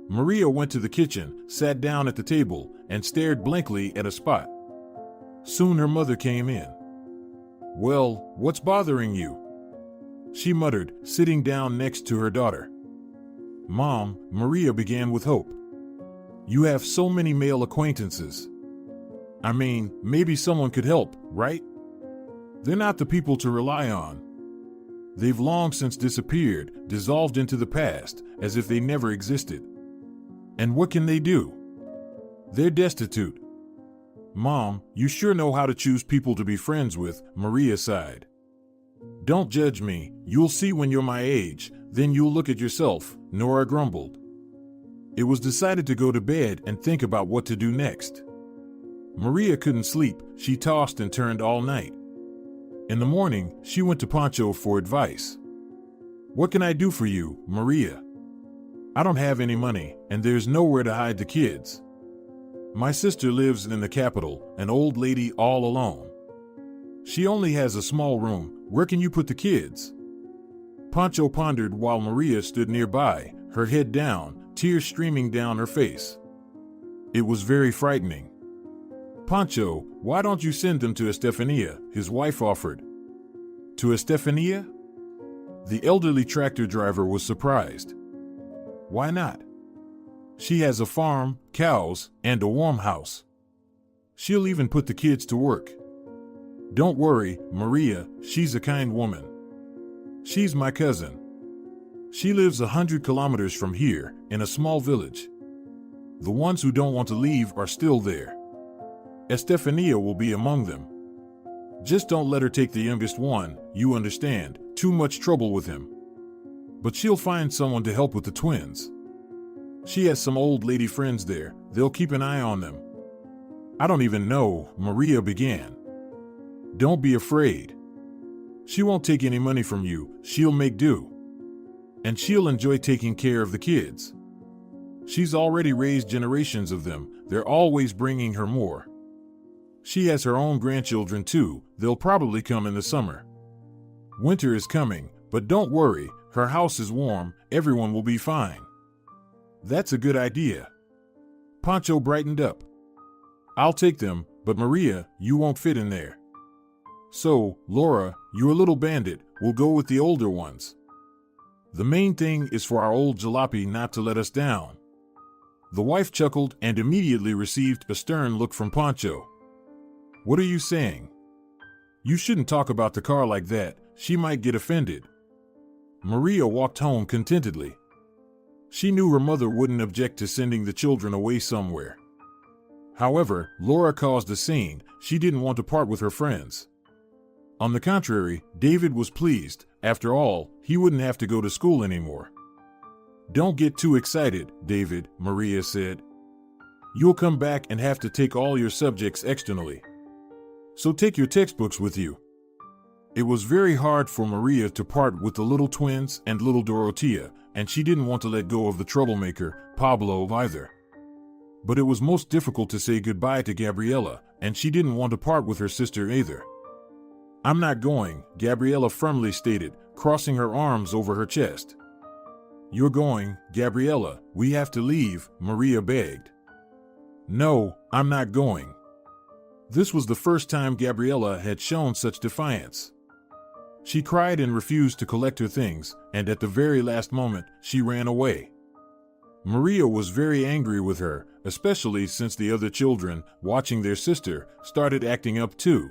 Speaker 2: Maria went to the kitchen, sat down at the table, and stared blankly at a spot. Soon her mother came in. "Well, what's bothering you?" she muttered, sitting down next to her daughter. "Mom," Maria began with hope. "You have so many male acquaintances. I mean, maybe someone could help, right? They're not the people to rely on. They've long since disappeared, dissolved into the past, as if they never existed. And what can they do? They're destitute." "Mom, you sure know how to choose people to be friends with," Maria sighed. "Don't judge me, you'll see when you're my age, then you'll look at yourself," Nora grumbled. It was decided to go to bed and think about what to do next. Maria couldn't sleep, she tossed and turned all night. In the morning, she went to Pancho for advice. "What can I do for you, Maria? I don't have any money, and there's nowhere to hide the kids. My sister lives in the capital, an old lady all alone. She only has a small room. Where can you put the kids?" Pancho pondered while Maria stood nearby, her head down, tears streaming down her face. It was very frightening. "Pancho, why don't you send them to Estefania?" his wife offered. "To Estefania?" The elderly tractor driver was surprised. "Why not? She has a farm, cows, and a warm house. She'll even put the kids to work. Don't worry, Maria, she's a kind woman. She's my cousin. She lives 100 kilometers from here, in a small village. The ones who don't want to leave are still there. Estefania will be among them. Just don't let her take the youngest one, you understand, too much trouble with him. But she'll find someone to help with the twins. She has some old lady friends there, they'll keep an eye on them." "I don't even know," Maria began. "Don't be afraid. She won't take any money from you, she'll make do. And she'll enjoy taking care of the kids. She's already raised generations of them, they're always bringing her more. She has her own grandchildren too, they'll probably come in the summer. Winter is coming, but don't worry, her house is warm, everyone will be fine." "That's a good idea." Pancho brightened up. "I'll take them, but Maria, you won't fit in there. So, Laura, you're a little bandit, we'll go with the older ones. The main thing is for our old jalopy not to let us down." The wife chuckled and immediately received a stern look from Pancho. "What are you saying? You shouldn't talk about the car like that, she might get offended." Maria walked home contentedly. She knew her mother wouldn't object to sending the children away somewhere. However, Laura caused a scene, she didn't want to part with her friends. On the contrary, David was pleased, after all, he wouldn't have to go to school anymore. "Don't get too excited, David," Maria said. "You'll come back and have to take all your subjects externally. So take your textbooks with you." It was very hard for Maria to part with the little twins and little Dorotea, and she didn't want to let go of the troublemaker, Pablo, either. But it was most difficult to say goodbye to Gabriela, and she didn't want to part with her sister either. "I'm not going," Gabriela firmly stated, crossing her arms over her chest. "You're going, Gabriela, we have to leave," Maria begged. "No, I'm not going." This was the first time Gabriela had shown such defiance. She cried and refused to collect her things, and at the very last moment, she ran away. Maria was very angry with her, especially since the other children, watching their sister, started acting up too.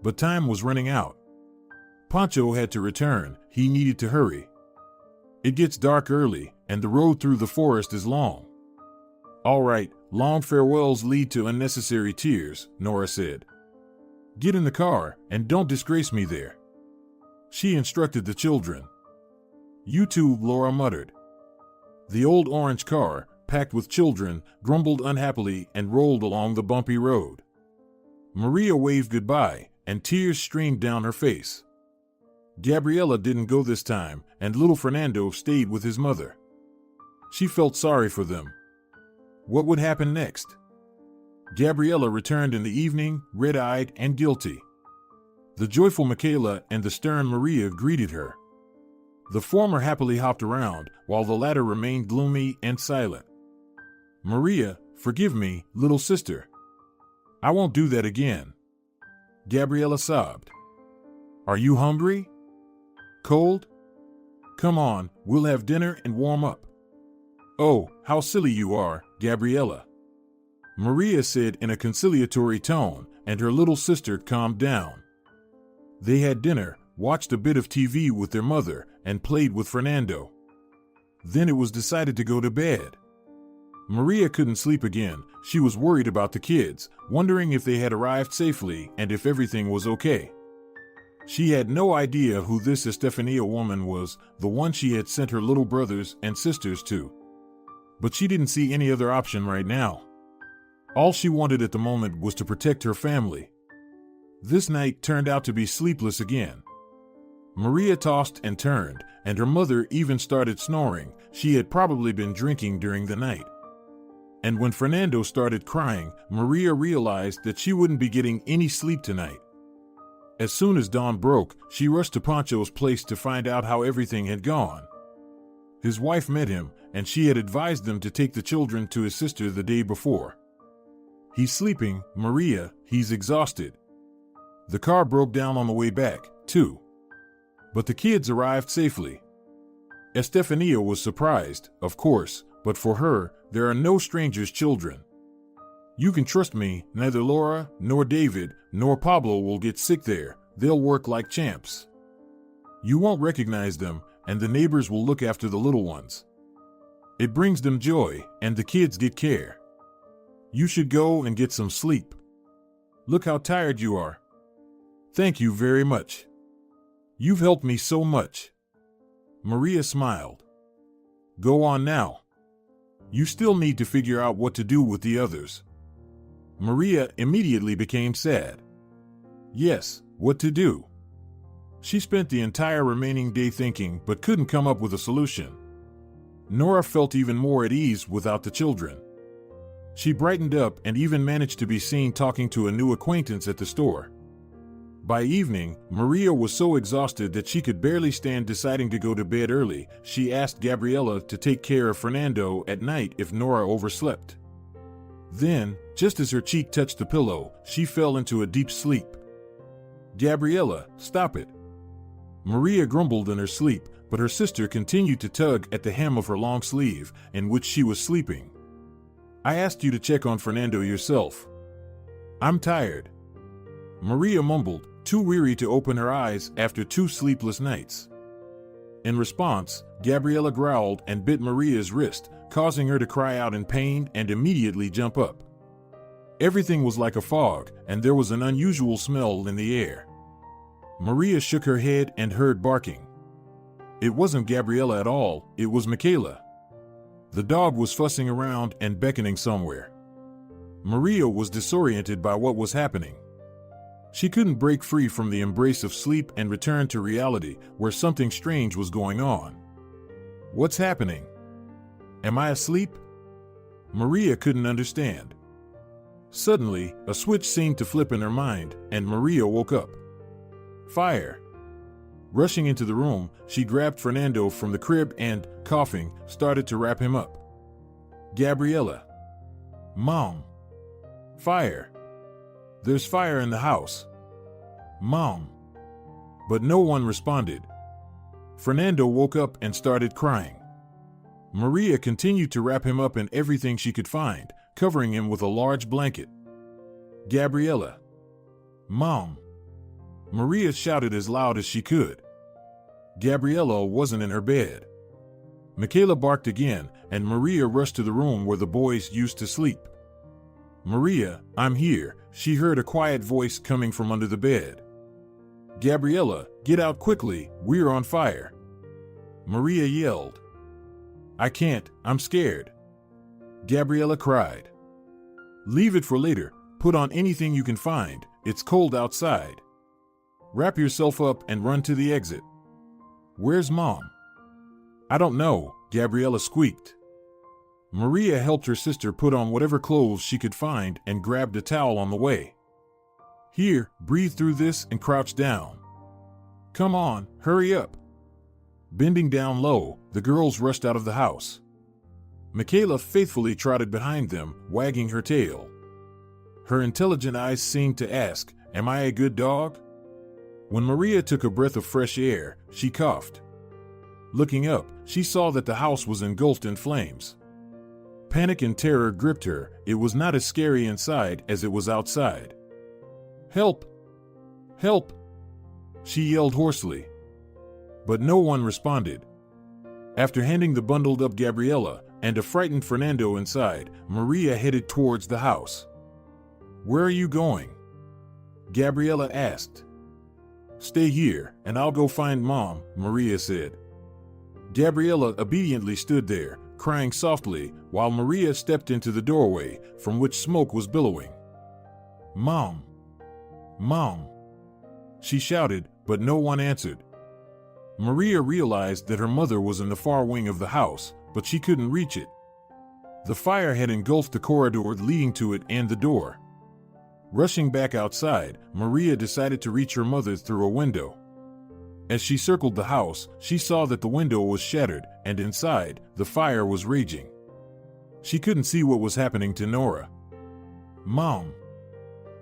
Speaker 2: But time was running out. Pancho had to return, he needed to hurry. It gets dark early, and the road through the forest is long. "All right, long farewells lead to unnecessary tears," Nora said. "Get in the car, and don't disgrace me there." She instructed the children. "You too," Laura muttered. The old orange car, packed with children, grumbled unhappily and rolled along the bumpy road. Maria waved goodbye, and tears streamed down her face. Gabriela didn't go this time, and little Fernando stayed with his mother. She felt sorry for them. What would happen next? Gabriela returned in the evening, red-eyed and guilty. The joyful Michaela and the stern Maria greeted her. The former happily hopped around, while the latter remained gloomy and silent. "Maria, forgive me, little sister. I won't do that again. Gabriella sobbed. Are you hungry? Cold? Come on, we'll have dinner and warm up. Oh, how silly you are, Gabriella, Maria said in a conciliatory tone, and her little sister calmed down. They had dinner, watched a bit of TV with their mother, and played with Fernando. Then it was decided to go to bed. Maria couldn't sleep again. She was worried about the kids, wondering if they had arrived safely and if everything was okay. She had no idea who this Estefania woman was, the one she had sent her little brothers and sisters to. But she didn't see any other option right now. All she wanted at the moment was to protect her family. This night turned out to be sleepless again. Maria tossed and turned, and her mother even started snoring. She had probably been drinking during the night. And when Fernando started crying, Maria realized that she wouldn't be getting any sleep tonight. As soon as dawn broke, she rushed to Pancho's place to find out how everything had gone. His wife met him, and she had advised them to take the children to his sister the day before. He's sleeping, Maria, he's exhausted. The car broke down on the way back, too. But the kids arrived safely. Estefania was surprised, of course, but for her, there are no strangers' children. You can trust me, neither Laura, nor David, nor Pablo will get sick there. They'll work like champs. You won't recognize them, and the neighbors will look after the little ones. It brings them joy, and the kids get care. You should go and get some sleep. Look how tired you are. Thank you very much. You've helped me so much. Maria smiled. Go on now. You still need to figure out what to do with the others. Maria immediately became sad. Yes, what to do? She spent the entire remaining day thinking but couldn't come up with a solution. Nora felt even more at ease without the children. She brightened up and even managed to be seen talking to a new acquaintance at the store. By evening, Maria was so exhausted that she could barely stand deciding to go to bed early. She asked Gabriella to take care of Fernando at night if Nora overslept. Then, just as her cheek touched the pillow, she fell into a deep sleep. Gabriella, stop it. Maria grumbled in her sleep, but her sister continued to tug at the hem of her long sleeve, in which she was sleeping. I asked you to check on Fernando yourself. I'm tired. Maria mumbled, too weary to open her eyes after 2 sleepless nights. In response, Gabriella growled and bit Maria's wrist, causing her to cry out in pain and immediately jump up. Everything was like a fog, and there was an unusual smell in the air. Maria shook her head and heard barking. It wasn't Gabriella at all, it was Michaela. The dog was fussing around and beckoning somewhere. Maria was disoriented by what was happening. She couldn't break free from the embrace of sleep and return to reality, where something strange was going on. What's happening? Am I asleep? Maria couldn't understand. Suddenly, a switch seemed to flip in her mind, and Maria woke up. Fire! Rushing into the room, she grabbed Fernando from the crib and, coughing, started to wrap him up. Gabriella. Mom. Fire. There's fire in the house. Mom. But no one responded. Fernando woke up and started crying. Maria continued to wrap him up in everything she could find, covering him with a large blanket. Gabriella. Mom. Maria shouted as loud as she could. Gabriella wasn't in her bed. Michaela barked again, and Maria rushed to the room where the boys used to sleep. Maria, I'm here, she heard a quiet voice coming from under the bed. Gabriella, get out quickly, we're on fire. Maria yelled. I can't, I'm scared. Gabriella cried. Leave it for later, put on anything you can find, it's cold outside. Wrap yourself up and run to the exit. Where's Mom? I don't know, Gabriella squeaked. Maria helped her sister put on whatever clothes she could find and grabbed a towel on the way. Here, breathe through this and crouch down. Come on, hurry up. Bending down low, the girls rushed out of the house. Michaela faithfully trotted behind them, wagging her tail. Her intelligent eyes seemed to ask, "Am I a good dog?" When Maria took a breath of fresh air, she coughed. Looking up, she saw that the house was engulfed in flames. Panic and terror gripped her. It was not as scary inside as it was outside. "Help! Help!" she yelled hoarsely. But no one responded. After handing the bundled up Gabriella and a frightened Fernando inside, Maria headed towards the house. "Where are you going?" Gabriella asked. "Stay here, and I'll go find Mom," Maria said. Gabriella obediently stood there, crying softly, while Maria stepped into the doorway, from which smoke was billowing. "Mom! Mom!" she shouted, but no one answered. Maria realized that her mother was in the far wing of the house, but she couldn't reach it. The fire had engulfed the corridor leading to it and the door. Rushing back outside, Maria decided to reach her mother through a window. As she circled the house, she saw that the window was shattered, and inside, the fire was raging. She couldn't see what was happening to Nora. "Mom!"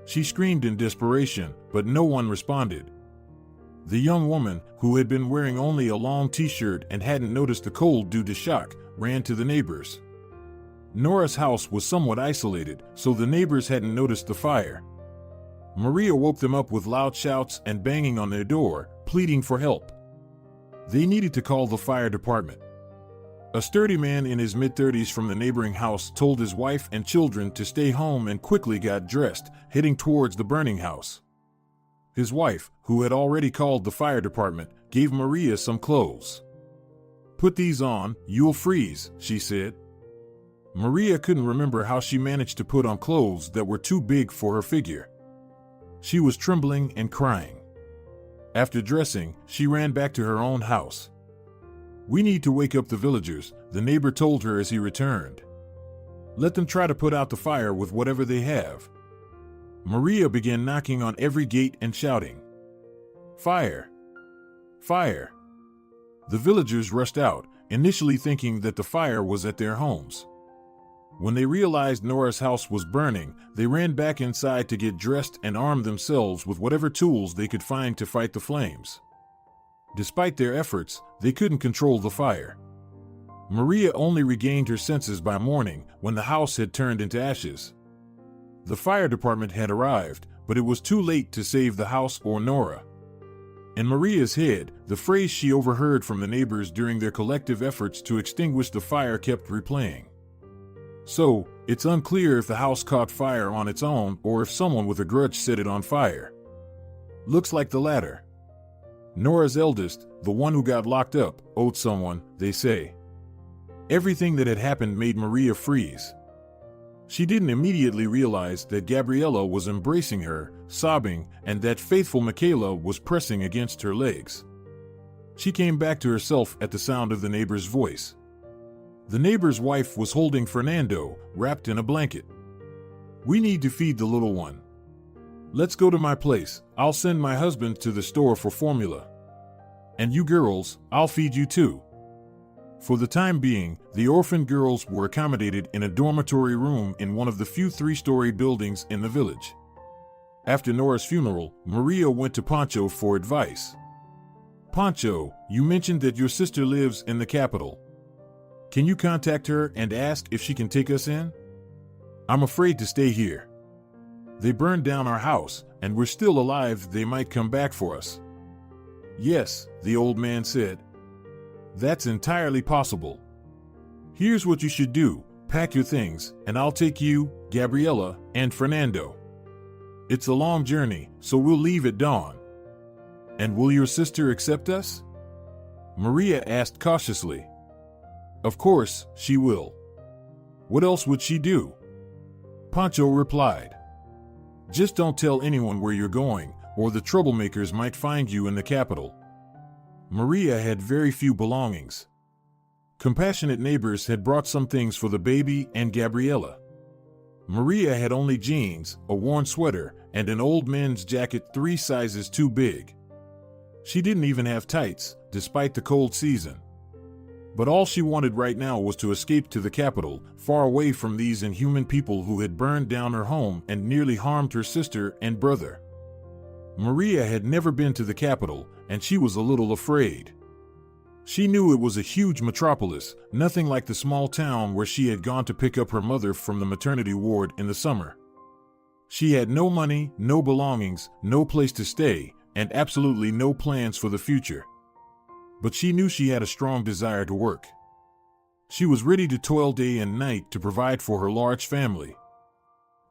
Speaker 2: she screamed in desperation, but no one responded. The young woman, who had been wearing only a long t-shirt and hadn't noticed the cold due to shock, ran to the neighbors. Nora's house was somewhat isolated, so the neighbors hadn't noticed the fire. Maria woke them up with loud shouts and banging on their door, pleading for help. They needed to call the fire department. A sturdy man in his mid-30s from the neighboring house told his wife and children to stay home and quickly got dressed, heading towards the burning house. His wife, who had already called the fire department, gave Maria some clothes. "Put these on, you'll freeze," she said. Maria couldn't remember how she managed to put on clothes that were too big for her figure. She was trembling and crying. After dressing, she ran back to her own house. "We need to wake up the villagers," the neighbor told her as he returned. "Let them try to put out the fire with whatever they have." Maria began knocking on every gate and shouting, "Fire! Fire!" The villagers rushed out, initially thinking that the fire was at their homes. When they realized Nora's house was burning, they ran back inside to get dressed and arm themselves with whatever tools they could find to fight the flames. Despite their efforts, they couldn't control the fire. Maria only regained her senses by morning, when the house had turned into ashes. The fire department had arrived, but it was too late to save the house or Nora. In Maria's head, the phrase she overheard from the neighbors during their collective efforts to extinguish the fire kept replaying. So, it's unclear if the house caught fire on its own or if someone with a grudge set it on fire. Looks like the latter. Nora's eldest, the one who got locked up, owed someone, they say. Everything that had happened made Maria freeze. She didn't immediately realize that Gabriella was embracing her, sobbing, and that faithful Michaela was pressing against her legs. She came back to herself at the sound of the neighbor's voice. The neighbor's wife was holding Fernando, wrapped in a blanket. "We need to feed the little one. Let's go to my place. I'll send my husband to the store for formula. And you girls, I'll feed you too." For the time being, the orphan girls were accommodated in a dormitory room in one of the few three-story buildings in the village. After Nora's funeral, Maria went to Pancho for advice. "Pancho, you mentioned that your sister lives in the capital. Can you contact her and ask if she can take us in? I'm afraid to stay here. They burned down our house, and we're still alive. They might come back for us." "Yes," the old man said. "That's entirely possible. Here's what you should do. Pack your things, and I'll take you, Gabriella, and Fernando. It's a long journey, so we'll leave at dawn." "And will your sister accept us?" Maria asked cautiously. "Of course, she will. What else would she do?" Pancho replied. "Just don't tell anyone where you're going, or the troublemakers might find you in the capital." Maria had very few belongings. Compassionate neighbors had brought some things for the baby and Gabriella. Maria had only jeans, a worn sweater, and an old men's jacket 3 sizes too big. She didn't even have tights, despite the cold season. But all she wanted right now was to escape to the capital, far away from these inhuman people who had burned down her home and nearly harmed her sister and brother. Maria had never been to the capital, and she was a little afraid. She knew it was a huge metropolis, nothing like the small town where she had gone to pick up her mother from the maternity ward in the summer. She had no money, no belongings, no place to stay, and absolutely no plans for the future. But she knew she had a strong desire to work. She was ready to toil day and night to provide for her large family.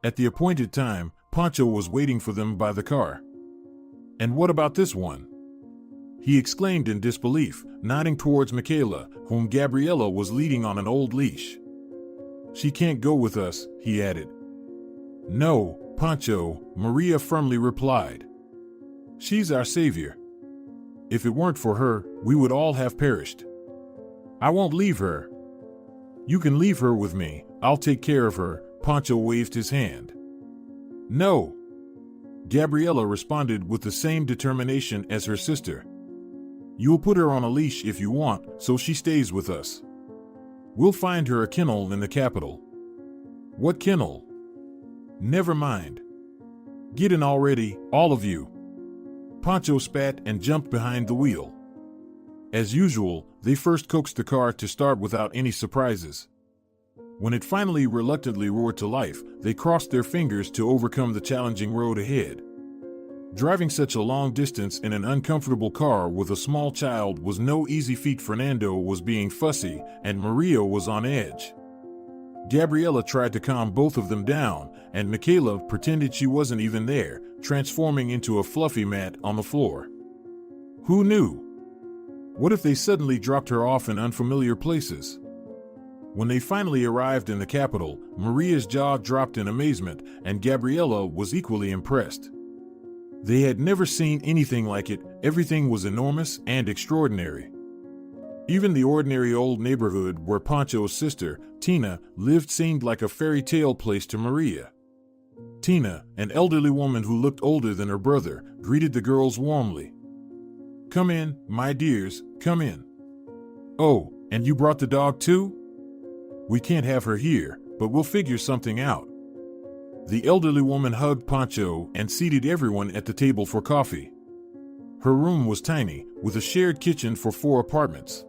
Speaker 2: At the appointed time, Pancho was waiting for them by the car. "And what about this one?" he exclaimed in disbelief, nodding towards Michaela, whom Gabriella was leading on an old leash. "She can't go with us," he added. "No, Pancho," Maria firmly replied. "She's our savior. If it weren't for her, we would all have perished. I won't leave her." "You can leave her with me. I'll take care of her." Pancho waved his hand. "No," Gabriella responded with the same determination as her sister. "You'll put her on a leash if you want, so she stays with us. We'll find her a kennel in the capital." "What kennel?" "Never mind. Get in already, all of you." Pancho spat and jumped behind the wheel. As usual, they first coaxed the car to start without any surprises. When it finally reluctantly roared to life, they crossed their fingers to overcome the challenging road ahead. Driving such a long distance in an uncomfortable car with a small child was no easy feat. Fernando was being fussy, and Maria was on edge. Gabriella tried to calm both of them down, and Michaela pretended she wasn't even there, transforming into a fluffy mat on the floor. Who knew? What if they suddenly dropped her off in unfamiliar places? When they finally arrived in the capital, Maria's jaw dropped in amazement, and Gabriella was equally impressed. They had never seen anything like it. Everything was enormous and extraordinary. Even the ordinary old neighborhood where Pancho's sister, Tina, lived seemed like a fairy tale place to Maria. Tina, an elderly woman who looked older than her brother, greeted the girls warmly. "Come in, my dears, come in. Oh, and you brought the dog too? We can't have her here, but we'll figure something out." The elderly woman hugged Pancho and seated everyone at the table for coffee. Her room was tiny, with a shared kitchen for 4 apartments.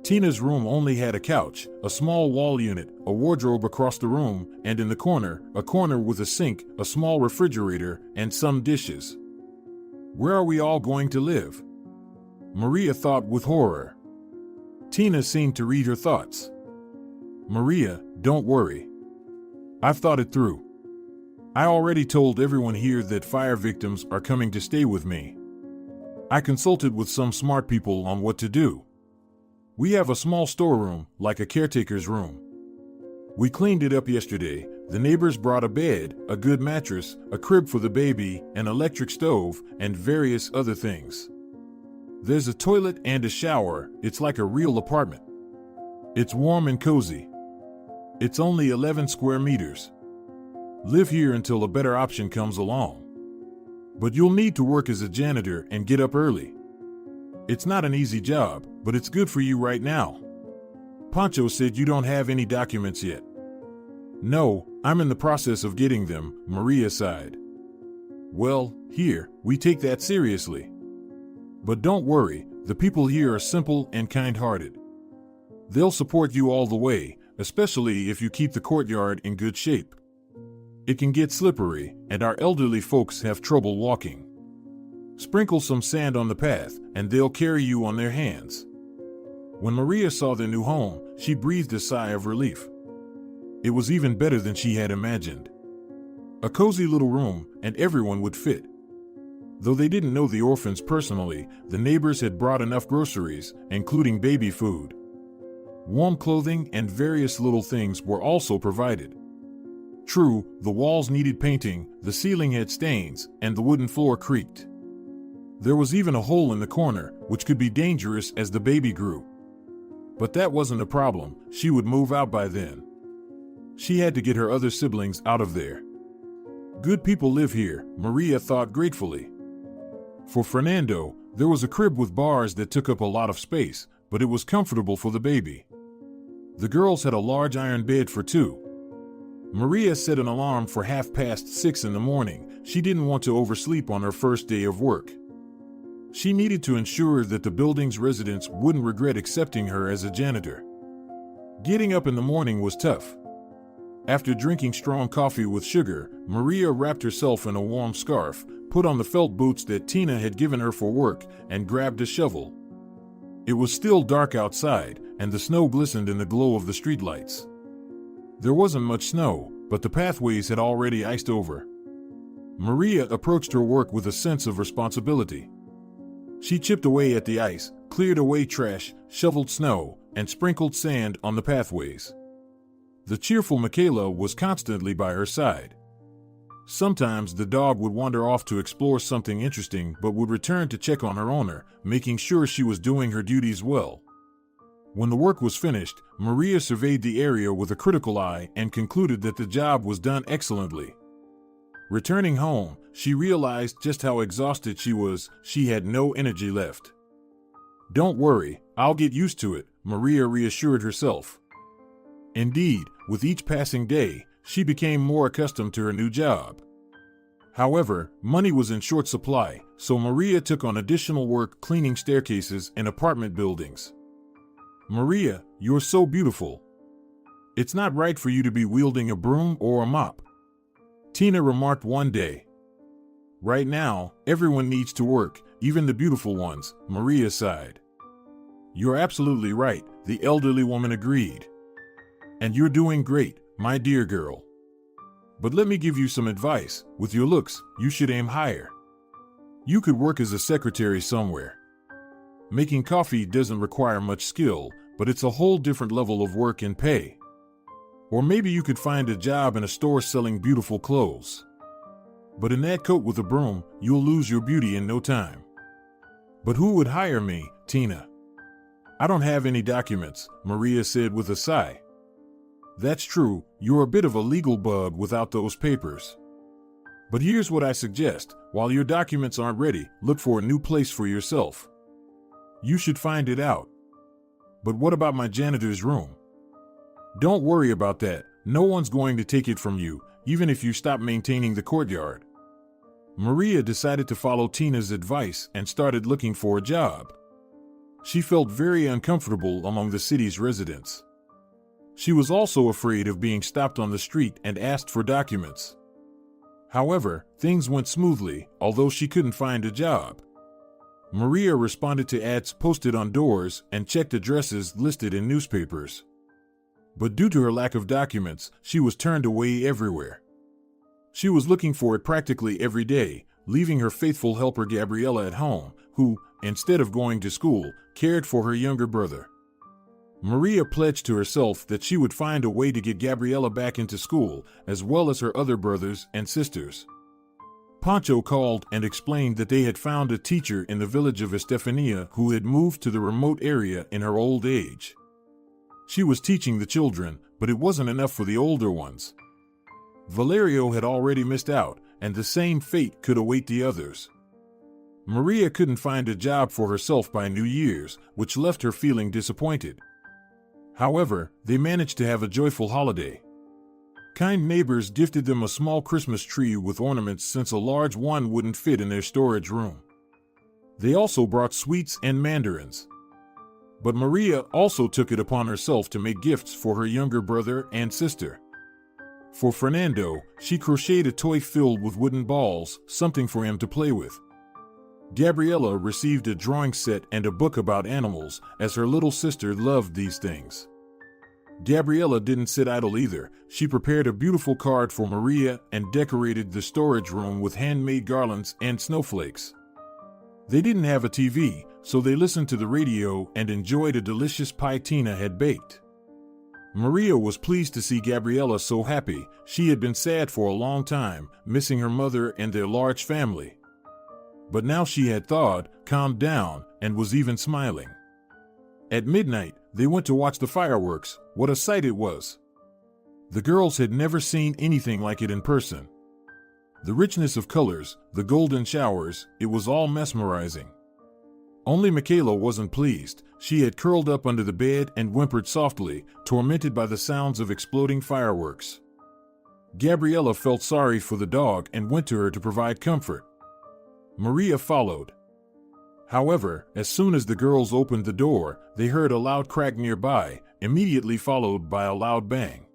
Speaker 2: Tina's room only had a couch, a small wall unit, a wardrobe across the room, and in the corner, a corner with a sink, a small refrigerator, and some dishes. Where are we all going to live? Maria thought with horror. Tina seemed to read her thoughts. Maria, don't worry. I've thought it through. I already told everyone here that fire victims are coming to stay with me. I consulted with some smart people on what to do. We have a small storeroom, like a caretaker's room. We cleaned it up yesterday. The neighbors brought a bed, a good mattress, a crib for the baby, an electric stove, and various other things. There's a toilet and a shower. It's like a real apartment. It's warm and cozy. It's only 11 square meters. Live here until a better option comes along. But you'll need to work as a janitor and get up early. It's not an easy job, but it's good for you right now. Pancho said you don't have any documents yet. No, I'm in the process of getting them, Maria sighed. Well, here, we take that seriously. But don't worry, the people here are simple and kind-hearted. They'll support you all the way, especially if you keep the courtyard in good shape. It can get slippery, and our elderly folks have trouble walking. Sprinkle some sand on the path, and they'll carry you on their hands. When Maria saw their new home, she breathed a sigh of relief. It was even better than she had imagined. A cozy little room, and everyone would fit. Though they didn't know the orphans personally, the neighbors had brought enough groceries, including baby food. Warm clothing and various little things were also provided. True, the walls needed painting, the ceiling had stains, and the wooden floor creaked. There was even a hole in the corner, which could be dangerous as the baby grew. But that wasn't a problem. She would move out by then. She had to get her other siblings out of there. Good people live here, Maria thought gratefully. For Fernando, there was a crib with bars that took up a lot of space, but it was comfortable for the baby. The girls had a large iron bed for two. Maria set an alarm for 6:30 in the morning. She didn't want to oversleep on her first day of work. She needed to ensure that the building's residents wouldn't regret accepting her as a janitor. Getting up in the morning was tough. After drinking strong coffee with sugar, Maria wrapped herself in a warm scarf, put on the felt boots that Tina had given her for work, and grabbed a shovel. It was still dark outside, and the snow glistened in the glow of the streetlights. There wasn't much snow, but the pathways had already iced over. Maria approached her work with a sense of responsibility. She chipped away at the ice, cleared away trash, shoveled snow, and sprinkled sand on the pathways. The cheerful Michaela was constantly by her side. Sometimes the dog would wander off to explore something interesting but would return to check on her owner, making sure she was doing her duties well. When the work was finished, Maria surveyed the area with a critical eye and concluded that the job was done excellently. Returning home, she realized just how exhausted she was. She had no energy left. "Don't worry, I'll get used to it," Maria reassured herself. Indeed, with each passing day, she became more accustomed to her new job. However, money was in short supply, so Maria took on additional work cleaning staircases in apartment buildings. "Maria, you're so beautiful. It's not right for you to be wielding a broom or a mop," Tina remarked one day. "Right now, everyone needs to work, even the beautiful ones," Maria sighed. "You're absolutely right," the elderly woman agreed. "And you're doing great, my dear girl. But let me give you some advice. With your looks, you should aim higher. You could work as a secretary somewhere. Making coffee doesn't require much skill, but it's a whole different level of work and pay. Or maybe you could find a job in a store selling beautiful clothes. But in that coat with a broom, you'll lose your beauty in no time." "But who would hire me, Tina? I don't have any documents," Maria said with a sigh. "That's true, you're a bit of a legal bug without those papers. But here's what I suggest. While your documents aren't ready, look for a new place for yourself. You should find it out. But what about my janitor's room?" "Don't worry about that. No one's going to take it from you, even if you stop maintaining the courtyard." Maria decided to follow Tina's advice and started looking for a job. She felt very uncomfortable among the city's residents. She was also afraid of being stopped on the street and asked for documents. However, things went smoothly, although she couldn't find a job. Maria responded to ads posted on doors and checked addresses listed in newspapers. But due to her lack of documents, she was turned away everywhere. She was looking for it practically every day, leaving her faithful helper Gabriella at home, who, instead of going to school, cared for her younger brother. Maria pledged to herself that she would find a way to get Gabriella back into school, as well as her other brothers and sisters. Pancho called and explained that they had found a teacher in the village of Estefania who had moved to the remote area in her old age. She was teaching the children, but it wasn't enough for the older ones. Valerio had already missed out, and the same fate could await the others. Maria couldn't find a job for herself by New Year's, which left her feeling disappointed. However, they managed to have a joyful holiday. Kind neighbors gifted them a small Christmas tree with ornaments since a large one wouldn't fit in their storage room. They also brought sweets and mandarins. But Maria also took it upon herself to make gifts for her younger brother and sister. For Fernando, she crocheted a toy filled with wooden balls, something for him to play with. Gabriella received a drawing set and a book about animals, as her little sister loved these things. Gabriella didn't sit idle either. She prepared a beautiful card for Maria and decorated the storage room with handmade garlands and snowflakes. They didn't have a TV, so they listened to the radio and enjoyed a delicious pie Tina had baked. Maria was pleased to see Gabriella so happy. She had been sad for a long time, missing her mother and their large family. But now she had thawed, calmed down, and was even smiling. At midnight, they went to watch the fireworks. What a sight it was! The girls had never seen anything like it in person. The richness of colors, the golden showers, it was all mesmerizing. Only Michaela wasn't pleased. She had curled up under the bed and whimpered softly, tormented by the sounds of exploding fireworks. Gabriella felt sorry for the dog and went to her to provide comfort. Maria followed. However, as soon as the girls opened the door, they heard a loud crack nearby, immediately followed by a loud bang.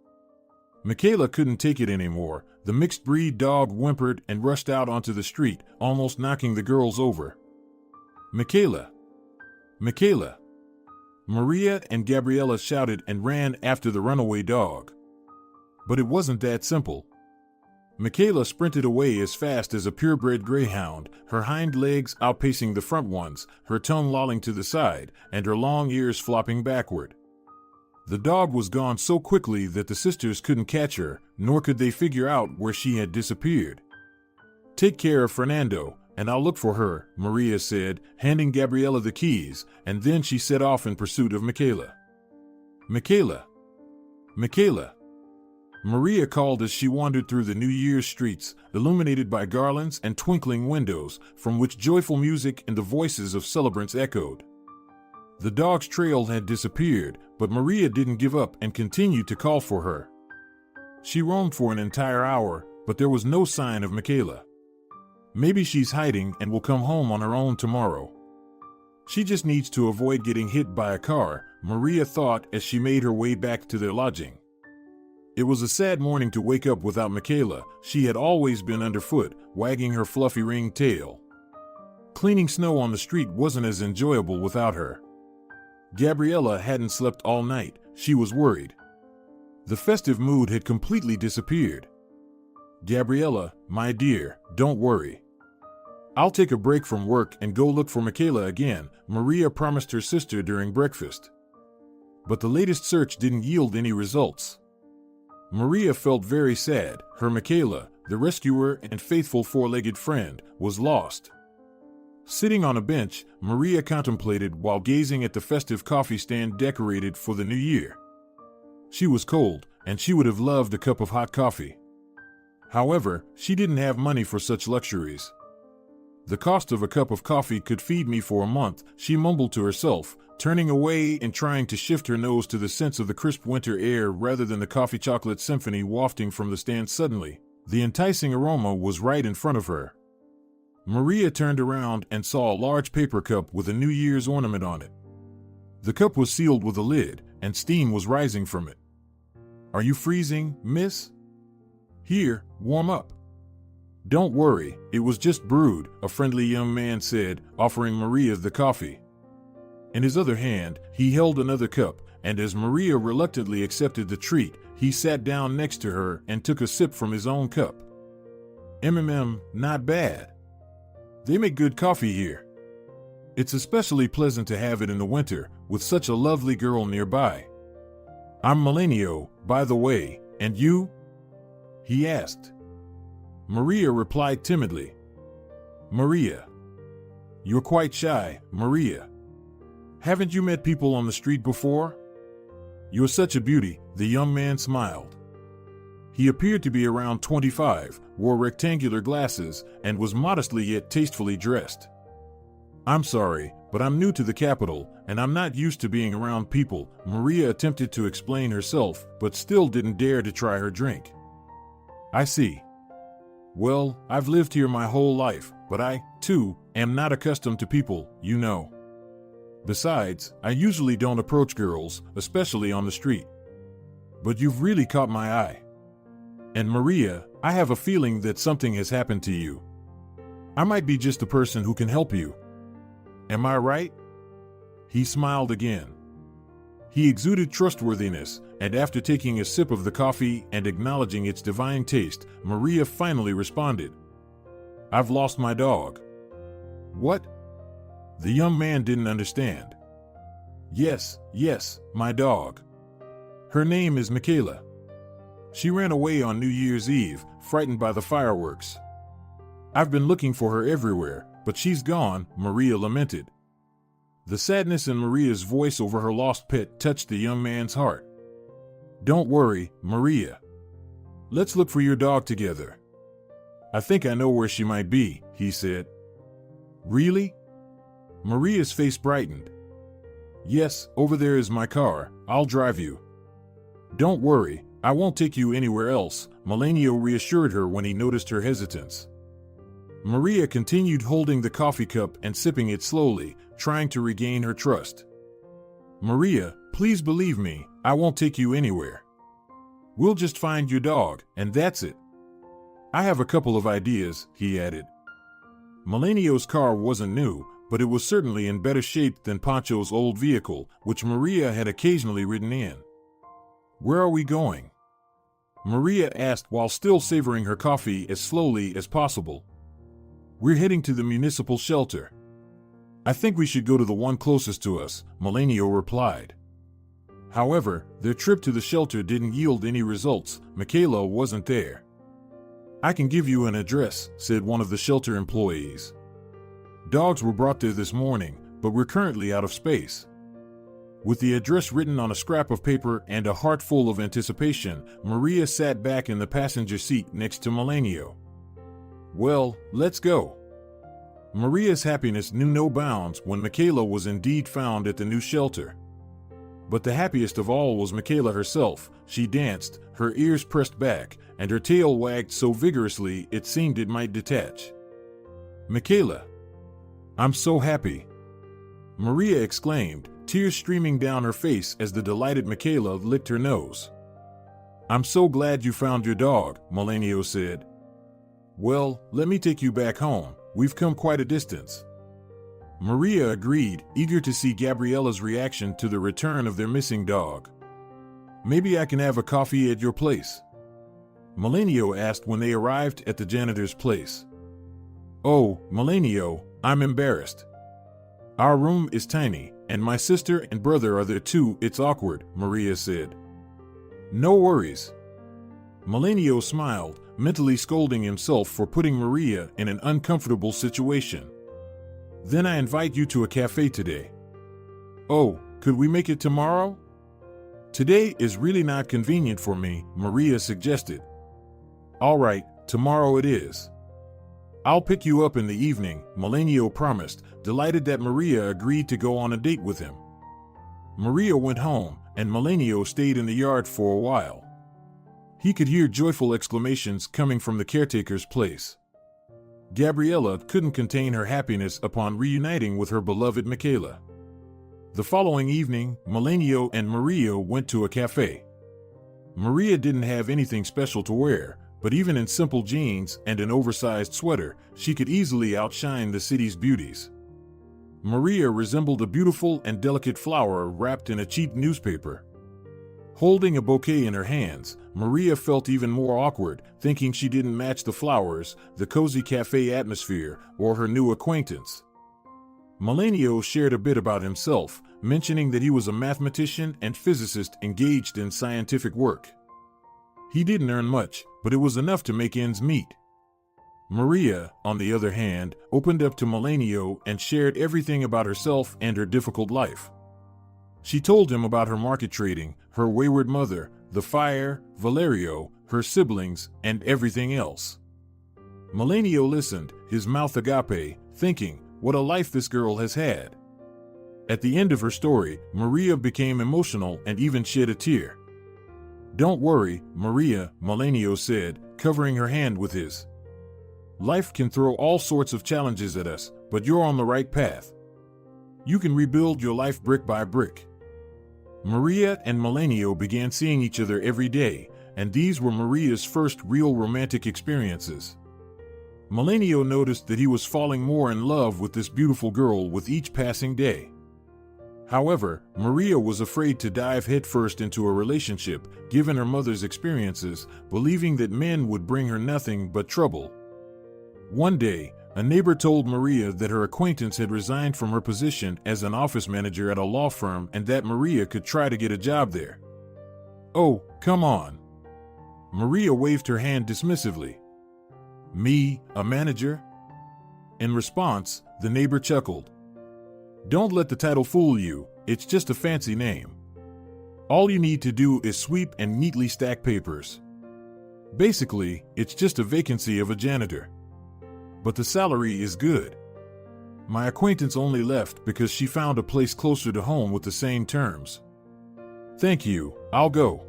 Speaker 2: Michaela couldn't take it anymore. The mixed-breed dog whimpered and rushed out onto the street, almost knocking the girls over. Michaela! Michaela! Maria and Gabriella shouted and ran after the runaway dog. But it wasn't that simple. Michaela sprinted away as fast as a purebred greyhound, her hind legs outpacing the front ones, her tongue lolling to the side, and her long ears flopping backward. The dog was gone so quickly that the sisters couldn't catch her, nor could they figure out where she had disappeared. "Take care of Fernando, and I'll look for her," Maria said, handing Gabriella the keys, and then she set off in pursuit of Michaela. "Michaela! Michaela!" Maria called as she wandered through the New Year's streets, illuminated by garlands and twinkling windows, from which joyful music and the voices of celebrants echoed. The dog's trail had disappeared, but Maria didn't give up and continued to call for her. She roamed for an entire hour, but there was no sign of Michaela. Maybe she's hiding and will come home on her own tomorrow. She just needs to avoid getting hit by a car, Maria thought as she made her way back to their lodging. It was a sad morning to wake up without Michaela. She had always been underfoot, wagging her fluffy ringed tail. Cleaning snow on the street wasn't as enjoyable without her. Gabriella hadn't slept all night. She was worried. The festive mood had completely disappeared. "Gabriella, my dear, don't worry. I'll take a break from work and go look for Michaela again," Maria promised her sister during breakfast. But the latest search didn't yield any results. Maria felt very sad. Her Michaela, the rescuer and faithful four-legged friend, was lost. Sitting on a bench, Maria contemplated while gazing at the festive coffee stand decorated for the new year. She was cold, and she would have loved a cup of hot coffee. However, she didn't have money for such luxuries. "The cost of a cup of coffee could feed me for a month," she mumbled to herself, turning away and trying to shift her nose to the sense of the crisp winter air rather than the coffee chocolate symphony wafting from the stand. Suddenly, the enticing aroma was right in front of her. Maria turned around and saw a large paper cup with a New Year's ornament on it. The cup was sealed with a lid, and steam was rising from it. "Are you freezing, miss? Here, warm up." "Don't worry, it was just brewed," a friendly young man said, offering Maria the coffee. In his other hand, he held another cup, and as Maria reluctantly accepted the treat, he sat down next to her and took a sip from his own cup. Not bad. They make good coffee here. It's especially pleasant to have it in the winter, with such a lovely girl nearby." "I'm Melanio, by the way, and you?" he asked. Maria replied timidly. "Maria. You're quite shy, Maria. Haven't you met people on the street before?" "You're such a beauty," the young man smiled. He appeared to be around 25, wore rectangular glasses, and was modestly yet tastefully dressed. "I'm sorry, but I'm new to the capital, and I'm not used to being around people," Maria attempted to explain herself, but still didn't dare to try her drink. "I see. Well, I've lived here my whole life, but I, too, am not accustomed to people, you know. Besides, I usually don't approach girls, especially on the street. But you've really caught my eye. And Maria, I have a feeling that something has happened to you. I might be just the person who can help you. Am I right?" He smiled again. He exuded trustworthiness, and after taking a sip of the coffee and acknowledging its divine taste, Maria finally responded. "I've lost my dog." "What?" The young man didn't understand. Yes, my dog. Her name is Michaela. She ran away on New Year's Eve, frightened by the fireworks. I've been looking for her everywhere, but she's gone," Maria lamented. The sadness in Maria's voice over her lost pet touched the young man's heart. "Don't worry, Maria. Let's look for your dog together. I think I know where she might be," he said. "Really?" Maria's face brightened. Yes, over there is my car. I'll drive you. Don't worry, I won't take you anywhere else, Melanio reassured her when he noticed her hesitance. Maria continued holding the coffee cup and sipping it slowly, trying to regain her trust. Maria, please believe me, I won't take you anywhere. We'll just find your dog, and that's it. I have a couple of ideas, he added. Melanio's car wasn't new, but it was certainly in better shape than Pancho's old vehicle, which Maria had occasionally ridden in. Where are we going? Maria asked while still savoring her coffee as slowly as possible. We're heading to the municipal shelter. I think we should go to the one closest to us, Melanio replied. However, their trip to the shelter didn't yield any results. Michaela wasn't there. I can give you an address, said one of the shelter employees. Dogs were brought there this morning, but we're currently out of space. With the address written on a scrap of paper and a heart full of anticipation, Maria sat back in the passenger seat next to Melanio. Well, let's go. Maria's happiness knew no bounds when Michaela was indeed found at the new shelter. But the happiest of all was Michaela herself. She danced, her ears pressed back, and her tail wagged so vigorously it seemed it might detach. Michaela! I'm so happy! Maria exclaimed, tears streaming down her face as the delighted Michaela licked her nose. I'm so glad you found your dog, Melanio said. Well, let me take you back home. We've come quite a distance. Maria agreed, eager to see Gabriella's reaction to the return of their missing dog. Maybe I can have a coffee at your place? Melanio asked when they arrived at the janitor's place. Oh, Melanio, I'm embarrassed. Our room is tiny, and my sister and brother are there too. It's awkward, Maria said. No worries. Melanio smiled, mentally scolding himself for putting Maria in an uncomfortable situation. Then I invite you to a cafe today. Oh, could we make it tomorrow? Today is really not convenient for me, Maria suggested. All right, tomorrow it is. I'll pick you up in the evening, Melanio promised, delighted that Maria agreed to go on a date with him. Maria went home, and Melanio stayed in the yard for a while. He could hear joyful exclamations coming from the caretaker's place. Gabriella couldn't contain her happiness upon reuniting with her beloved Michaela. The following evening, Melanio and Maria went to a cafe. Maria didn't have anything special to wear, but even in simple jeans and an oversized sweater, she could easily outshine the city's beauties. Maria resembled a beautiful and delicate flower wrapped in a cheap newspaper. Holding a bouquet in her hands, Maria felt even more awkward, thinking she didn't match the flowers, the cozy cafe atmosphere, or her new acquaintance. Melanio shared a bit about himself, mentioning that he was a mathematician and physicist engaged in scientific work. He didn't earn much, but it was enough to make ends meet. Maria, on the other hand, opened up to Melanio and shared everything about herself and her difficult life. She told him about her market trading, her wayward mother, the fire, Valerio, her siblings, and everything else. Melanio listened, his mouth agape, thinking, what a life this girl has had. At the end of her story, Maria became emotional and even shed a tear. Don't worry, Maria, Melanio said, covering her hand with his. Life can throw all sorts of challenges at us, but you're on the right path. You can rebuild your life brick by brick. Maria and Melanio began seeing each other every day, and these were Maria's first real romantic experiences. Melanio noticed that he was falling more in love with this beautiful girl with each passing day. However, Maria was afraid to dive headfirst into a relationship, given her mother's experiences, believing that men would bring her nothing but trouble. One day, a neighbor told Maria that her acquaintance had resigned from her position as an office manager at a law firm and that Maria could try to get a job there. Oh, come on. Maria waved her hand dismissively. Me, a manager? In response, the neighbor chuckled. Don't let the title fool you, it's just a fancy name. All you need to do is sweep and neatly stack papers. Basically, it's just a vacancy of a janitor. But the salary is good. My acquaintance only left because she found a place closer to home with the same terms. Thank you, I'll go.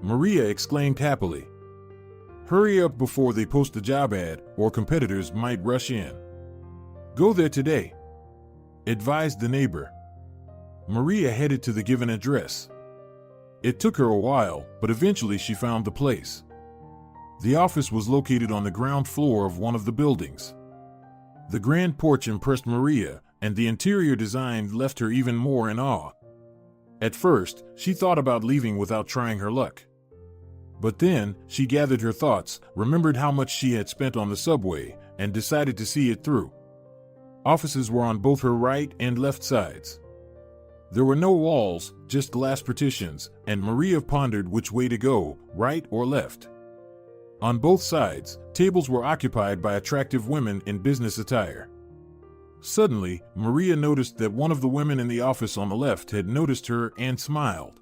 Speaker 2: Maria exclaimed happily. Hurry up before they post the job ad or competitors might rush in. Go there today, advised the neighbor. Maria headed to the given address. It took her a while, but eventually she found the place. The office was located on the ground floor of one of the buildings. The grand porch impressed Maria, and the interior design left her even more in awe. At first, she thought about leaving without trying her luck. But then, she gathered her thoughts, remembered how much she had spent on the subway, and decided to see it through. Offices were on both her right and left sides. There were no walls, just glass partitions, and Maria pondered which way to go, right or left. On both sides, tables were occupied by attractive women in business attire. Suddenly, Maria noticed that one of the women in the office on the left had noticed her and smiled.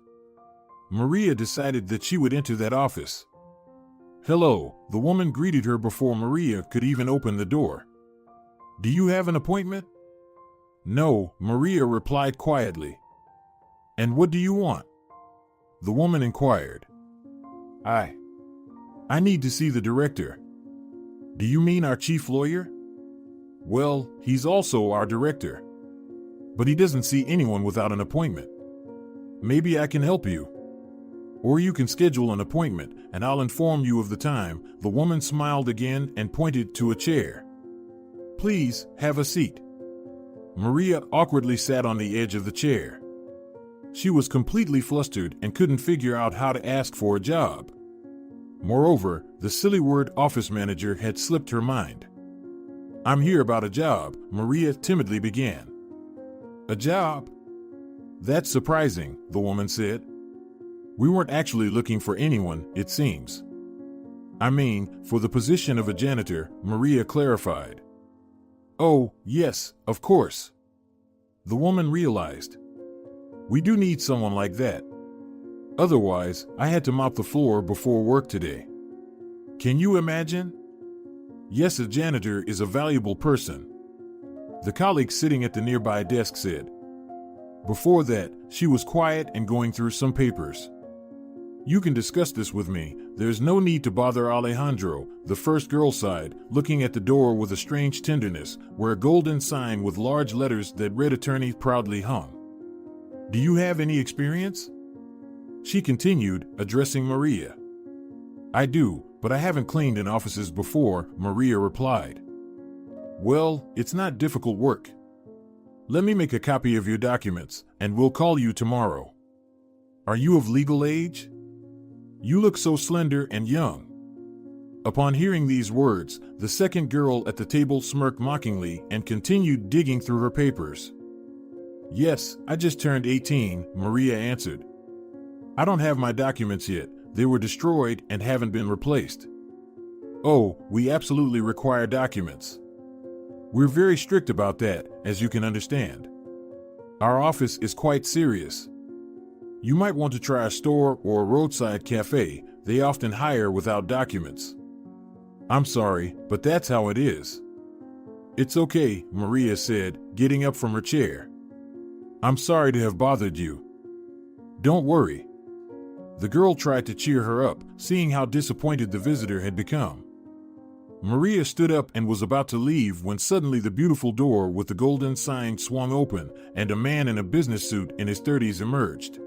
Speaker 2: Maria decided that she would enter that office. Hello, the woman greeted her before Maria could even open the door. Do you have an appointment? No, Maria replied quietly. And what do you want? The woman inquired. I need to see the director. Do you mean our chief lawyer? Well, he's also our director. But he doesn't see anyone without an appointment. Maybe I can help you. Or you can schedule an appointment, and I'll inform you of the time. The woman smiled again and pointed to a chair. Please, have a seat. Maria awkwardly sat on the edge of the chair. She was completely flustered and couldn't figure out how to ask for a job. Moreover, the silly word office manager had slipped her mind. I'm here about a job, Maria timidly began. A job? That's surprising, the woman said. We weren't actually looking for anyone, it seems. I mean, for the position of a janitor, Maria clarified. Oh, yes, of course. The woman realized. We do need someone like that. Otherwise, I had to mop the floor before work today. Can you imagine? Yes, a janitor is a valuable person. The colleague sitting at the nearby desk said. Before that, she was quiet and going through some papers. You can discuss this with me. There's no need to bother Alejandro, the first girl sighed, looking at the door with a strange tenderness, where a golden sign with large letters that read attorney proudly hung. Do you have any experience? She continued, addressing Maria. I do, but I haven't cleaned in offices before, Maria replied. Well, it's not difficult work. Let me make a copy of your documents, and we'll call you tomorrow. Are you of legal age? You look so slender and young. Upon hearing these words, the second girl at the table smirked mockingly and continued digging through her papers. Yes, I just turned 18, Maria answered. I don't have my documents yet. They were destroyed and haven't been replaced. Oh, we absolutely require documents. We're very strict about that, as you can understand. Our office is quite serious. You might want to try a store or a roadside cafe. They often hire without documents. I'm sorry, but that's how it is. It's okay, Maria said, getting up from her chair. I'm sorry to have bothered you. Don't worry. The girl tried to cheer her up, seeing how disappointed the visitor had become. Maria stood up and was about to leave when suddenly the beautiful door with the golden sign swung open and a man in a business suit in his 30s emerged.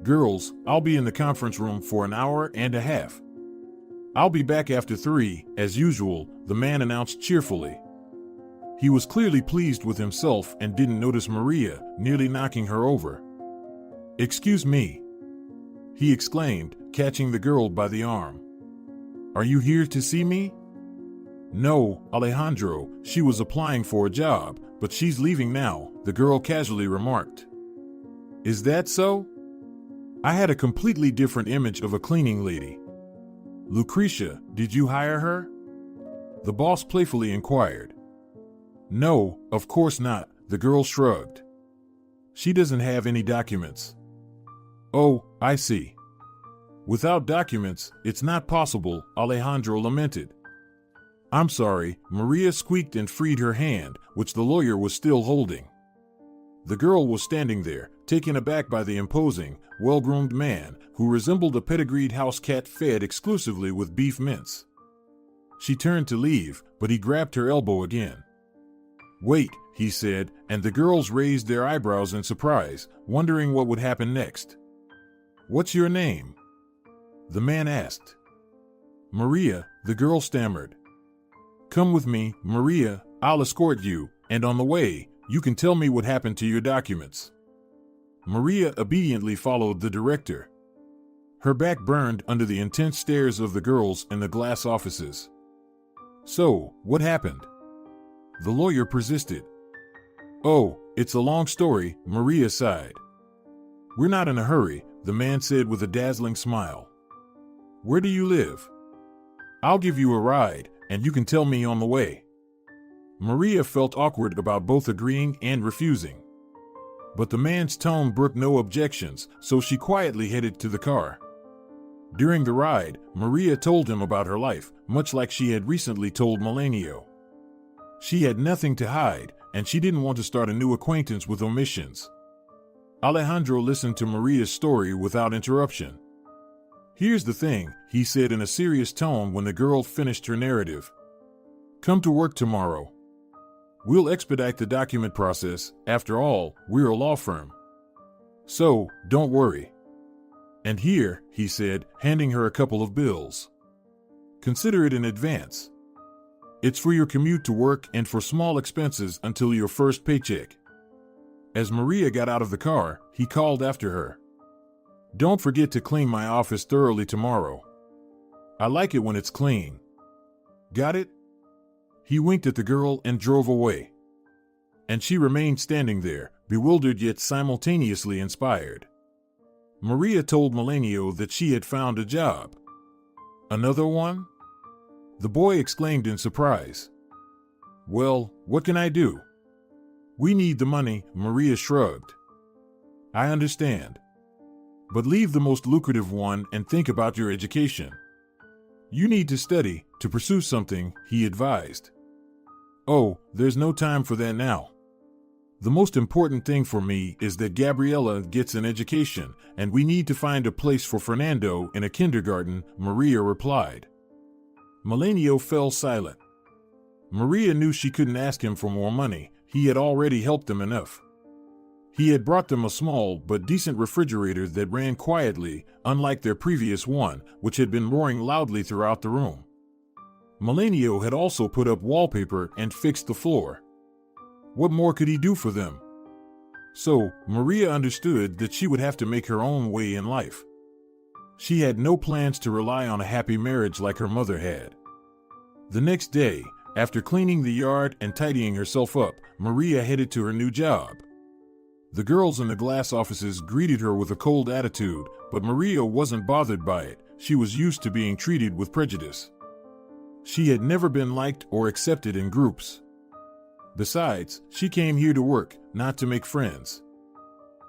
Speaker 2: Girls, I'll be in the conference room for an hour and a half. I'll be back after 3, as usual, the man announced cheerfully. He was clearly pleased with himself and didn't notice Maria, nearly knocking her over. Excuse me, he exclaimed, catching the girl by the arm. Are you here to see me? No, Alejandro, she was applying for a job, but she's leaving now, the girl casually remarked. Is that so? I had a completely different image of a cleaning lady. Lucretia, did you hire her? The boss playfully inquired. No, of course not, the girl shrugged. She doesn't have any documents. Oh, I see. Without documents, it's not possible, Alejandro lamented. I'm sorry, Maria squeaked and freed her hand, which the lawyer was still holding. The girl was standing there, taken aback by the imposing, well-groomed man who resembled a pedigreed house cat fed exclusively with beef mince. She turned to leave, but he grabbed her elbow again. "Wait," he said, and the girls raised their eyebrows in surprise, wondering what would happen next. "What's your name?" the man asked. "Maria," the girl stammered. "Come with me, Maria, I'll escort you, and on the way, you can tell me what happened to your documents." Maria obediently followed the director. Her back burned under the intense stares of the girls in the glass offices. "So, what happened?" the lawyer persisted. "Oh, it's a long story," Maria sighed. "We're not in a hurry," the man said with a dazzling smile. "Where do you live? I'll give you a ride, and you can tell me on the way." Maria felt awkward about both agreeing and refusing. But the man's tone brooked no objections, so she quietly headed to the car. During the ride, Maria told him about her life, much like she had recently told Melanio. She had nothing to hide, and she didn't want to start a new acquaintance with omissions. Alejandro listened to Maria's story without interruption. "Here's the thing," he said in a serious tone when the girl finished her narrative. "Come to work tomorrow. We'll expedite the document process. After all, we're a law firm. So, don't worry. And here," he said, handing her a couple of bills. "Consider it in advance. It's for your commute to work and for small expenses until your first paycheck." As Maria got out of the car, he called after her. "Don't forget to clean my office thoroughly tomorrow. I like it when it's clean. Got it?" He winked at the girl and drove away. And she remained standing there, bewildered yet simultaneously inspired. Maria told Melanio that she had found a job. "Another one?" the boy exclaimed in surprise. "Well, what can I do?" "We need the money," Maria shrugged. "I understand. But leave the most lucrative one and think about your education. You need to study, to pursue something," he advised. "Oh, there's no time for that now. The most important thing for me is that Gabriella gets an education, and we need to find a place for Fernando in a kindergarten," Maria replied. Melanio fell silent. Maria knew she couldn't ask him for more money. He had already helped them enough. He had brought them a small but decent refrigerator that ran quietly, unlike their previous one, which had been roaring loudly throughout the room. Melanio had also put up wallpaper and fixed the floor. What more could he do for them? So, Maria understood that she would have to make her own way in life. She had no plans to rely on a happy marriage like her mother had. The next day, after cleaning the yard and tidying herself up, Maria headed to her new job. The girls in the glass offices greeted her with a cold attitude, but Maria wasn't bothered by it. She was used to being treated with prejudice. She had never been liked or accepted in groups. Besides, she came here to work, not to make friends.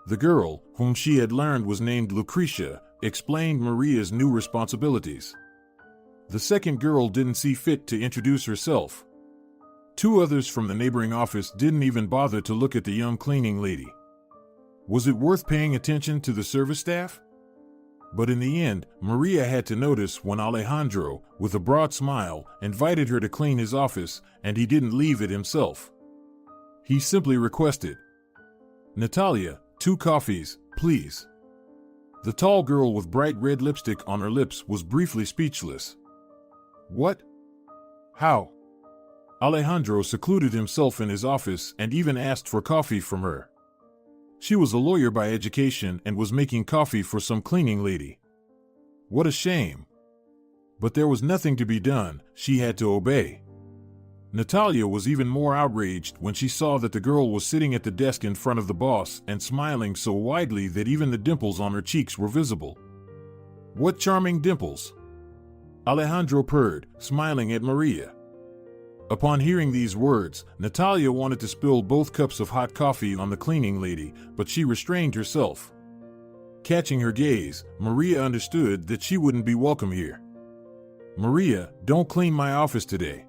Speaker 2: The girl, whom she had learned was named Lucretia, explained Maria's new responsibilities. The second girl didn't see fit to introduce herself. Two others from the neighboring office didn't even bother to look at the young cleaning lady. Was it worth paying attention to the service staff? But in the end, Maria had to notice when Alejandro, with a broad smile, invited her to clean his office, and he didn't leave it himself. He simply requested, "Natalia, 2 coffees, please." The tall girl with bright red lipstick on her lips was briefly speechless. "What? How?" Alejandro secluded himself in his office and even asked for coffee from her. She was a lawyer by education and was making coffee for some cleaning lady. What a shame. But there was nothing to be done. She had to obey. Natalia was even more outraged when she saw that the girl was sitting at the desk in front of the boss and smiling so widely that even the dimples on her cheeks were visible. "What charming dimples!" Alejandro purred, smiling at Maria. Upon hearing these words, Natalia wanted to spill both cups of hot coffee on the cleaning lady, but she restrained herself. Catching her gaze, Maria understood that she wouldn't be welcome here. "Maria, don't clean my office today.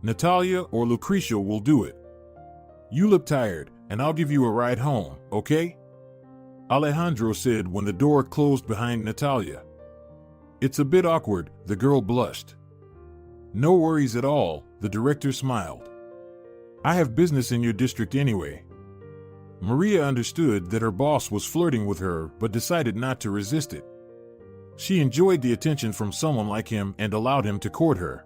Speaker 2: Natalia or Lucretia will do it. You look tired, and I'll give you a ride home, okay? Alejandro said when the door closed behind Natalia. It's a bit awkward, the girl blushed. No worries at all, the director smiled. I have business in your district anyway. Maria understood that her boss was flirting with her but decided not to resist it. She enjoyed the attention from someone like him and allowed him to court her.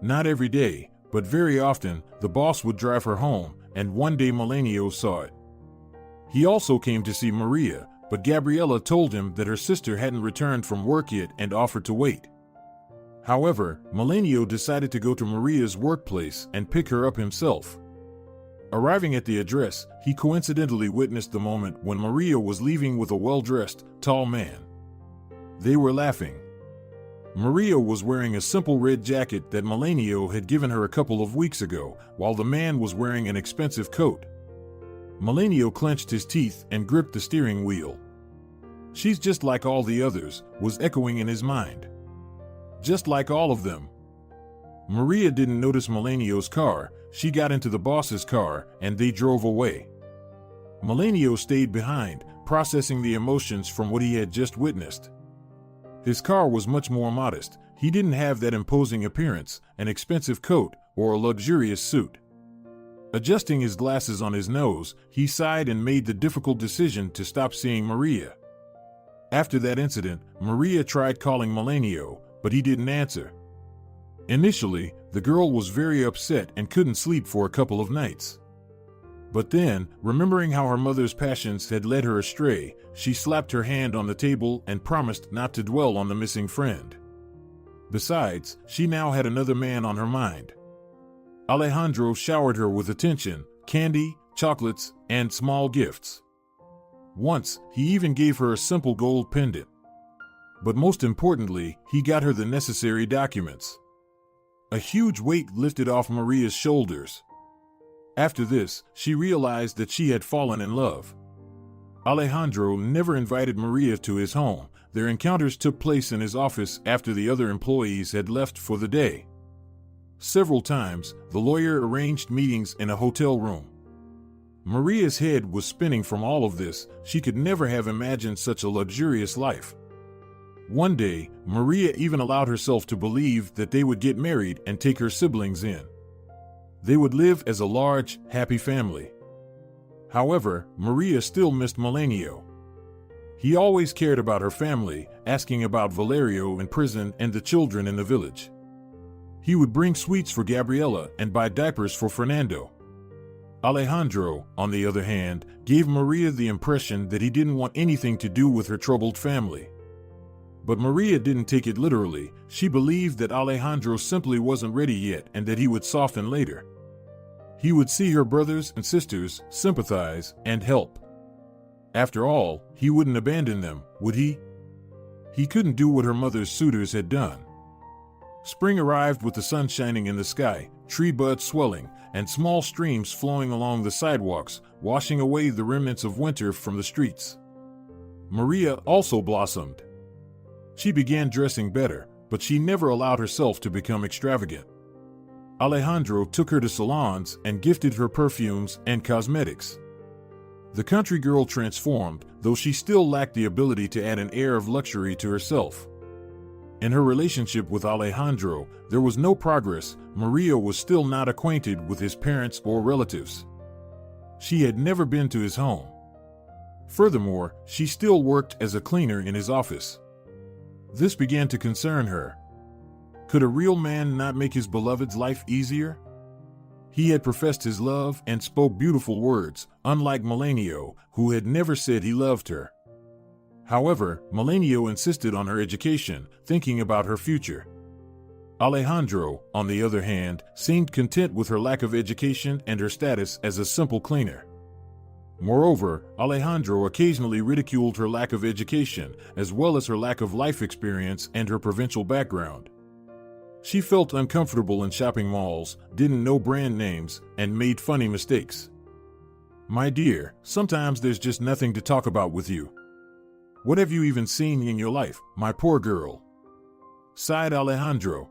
Speaker 2: Not every day, but very often, the boss would drive her home, and one day Melanio saw it. He also came to see Maria, but Gabriella told him that her sister hadn't returned from work yet and offered to wait. However, Melanio decided to go to Maria's workplace and pick her up himself. Arriving at the address, he coincidentally witnessed the moment when Maria was leaving with a well-dressed, tall man. They were laughing. Maria was wearing a simple red jacket that Melanio had given her a couple of weeks ago, while the man was wearing an expensive coat. Melanio clenched his teeth and gripped the steering wheel. She's just like all the others, was echoing in his mind. Just like all of them. Maria didn't notice Melanio's car. She got into the boss's car, and they drove away. Melanio stayed behind, processing the emotions from what he had just witnessed. His car was much more modest. He didn't have that imposing appearance, an expensive coat, or a luxurious suit. Adjusting his glasses on his nose, he sighed and made the difficult decision to stop seeing Maria. After that incident, Maria tried calling Melanio, but he didn't answer. Initially, the girl was very upset and couldn't sleep for a couple of nights. But then, remembering how her mother's passions had led her astray, she slapped her hand on the table and promised not to dwell on the missing friend. Besides, she now had another man on her mind. Alejandro showered her with attention, candy, chocolates, and small gifts. Once, he even gave her a simple gold pendant. But most importantly, he got her the necessary documents. A huge weight lifted off Maria's shoulders. After this, she realized that she had fallen in love. Alejandro never invited Maria to his home. Their encounters took place in his office after the other employees had left for the day. Several times, the lawyer arranged meetings in a hotel room. Maria's head was spinning from all of this. She could never have imagined such a luxurious life. One day, Maria even allowed herself to believe that they would get married and take her siblings in. They would live as a large, happy family. However, Maria still missed Melanio. He always cared about her family, asking about Valerio in prison and the children in the village. He would bring sweets for Gabriella and buy diapers for Fernando. Alejandro, on the other hand, gave Maria the impression that he didn't want anything to do with her troubled family. But Maria didn't take it literally. She believed that Alejandro simply wasn't ready yet and that he would soften later. He would see her brothers and sisters, sympathize, and help. After all, he wouldn't abandon them, would he? He couldn't do what her mother's suitors had done. Spring arrived with the sun shining in the sky, tree buds swelling, and small streams flowing along the sidewalks, washing away the remnants of winter from the streets. Maria also blossomed. She began dressing better, but she never allowed herself to become extravagant. Alejandro took her to salons and gifted her perfumes and cosmetics. The country girl transformed, though she still lacked the ability to add an air of luxury to herself. In her relationship with Alejandro, there was no progress. Maria was still not acquainted with his parents or relatives. She had never been to his home. Furthermore, she still worked as a cleaner in his office. This began to concern her. Could a real man not make his beloved's life easier? He had professed his love and spoke beautiful words, unlike Melanio, who had never said he loved her. However, Melanio insisted on her education, thinking about her future. Alejandro, on the other hand, seemed content with her lack of education and her status as a simple cleaner. Moreover, Alejandro occasionally ridiculed her lack of education, as well as her lack of life experience and her provincial background. She felt uncomfortable in shopping malls, didn't know brand names, and made funny mistakes. "My dear, sometimes there's just nothing to talk about with you. What have you even seen in your life, my poor girl?" sighed Alejandro.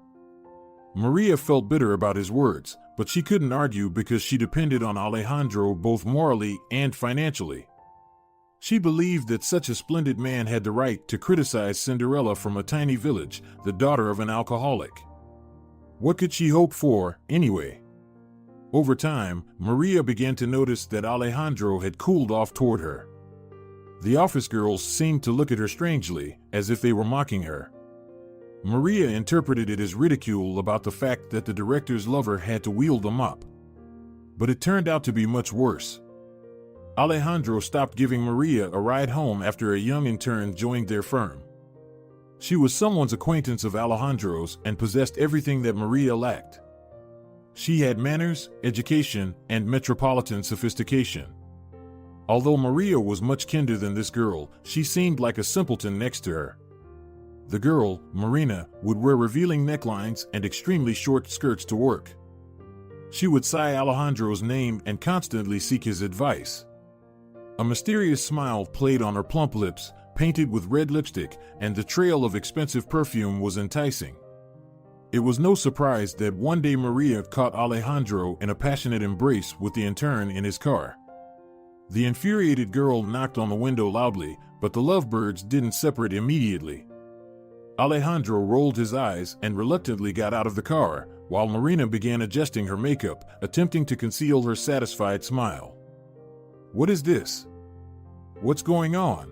Speaker 2: Maria felt bitter about his words, but she couldn't argue because she depended on Alejandro both morally and financially. She believed that such a splendid man had the right to criticize Cinderella from a tiny village, the daughter of an alcoholic. What could she hope for, anyway? Over time, Maria began to notice that Alejandro had cooled off toward her. The office girls seemed to look at her strangely, as if they were mocking her. Maria interpreted it as ridicule about the fact that the director's lover had to wield a mop. But it turned out to be much worse. Alejandro stopped giving Maria a ride home after a young intern joined their firm. She was someone's acquaintance of Alejandro's and possessed everything that Maria lacked. She had manners, education, and metropolitan sophistication. Although Maria was much kinder than this girl, she seemed like a simpleton next to her. The girl, Marina, would wear revealing necklines and extremely short skirts to work. She would sigh Alejandro's name and constantly seek his advice. A mysterious smile played on her plump lips, painted with red lipstick, and the trail of expensive perfume was enticing. It was no surprise that one day Maria caught Alejandro in a passionate embrace with the intern in his car. The infuriated girl knocked on the window loudly, but the lovebirds didn't separate immediately. Alejandro rolled his eyes and reluctantly got out of the car, while Marina began adjusting her makeup, attempting to conceal her satisfied smile. "What is this? What's going on?"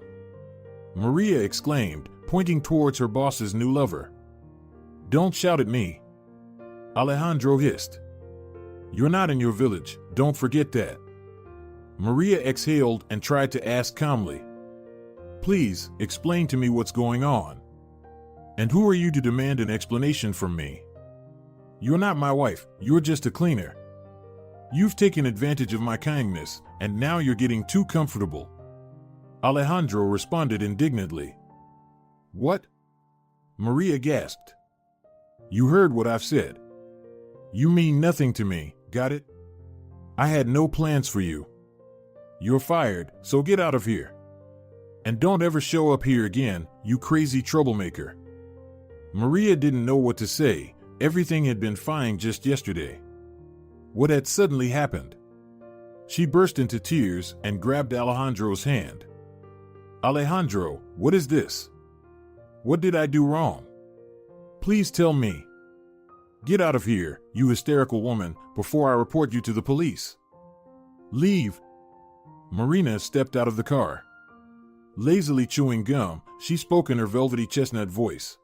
Speaker 2: Maria exclaimed, pointing towards her boss's new lover. "Don't shout at me," Alejandro hissed. "You're not in your village, don't forget that." Maria exhaled and tried to ask calmly, "Please, explain to me what's going on. And who are you to demand an explanation from me? You're not my wife, you're just a cleaner. You've taken advantage of my kindness, and now you're getting too comfortable." Alejandro responded indignantly. "What?" Maria gasped. "You heard what I've said. You mean nothing to me, got it? I had no plans for you. You're fired, so get out of here. And don't ever show up here again, you crazy troublemaker." Maria didn't know what to say. Everything had been fine just yesterday. What had suddenly happened? She burst into tears and grabbed Alejandro's hand. "Alejandro, what is this? What did I do wrong? Please tell me. Get out of here, you hysterical woman, before I report you to the police. Leave." Marina stepped out of the car. Lazily chewing gum, she spoke in her velvety chestnut voice.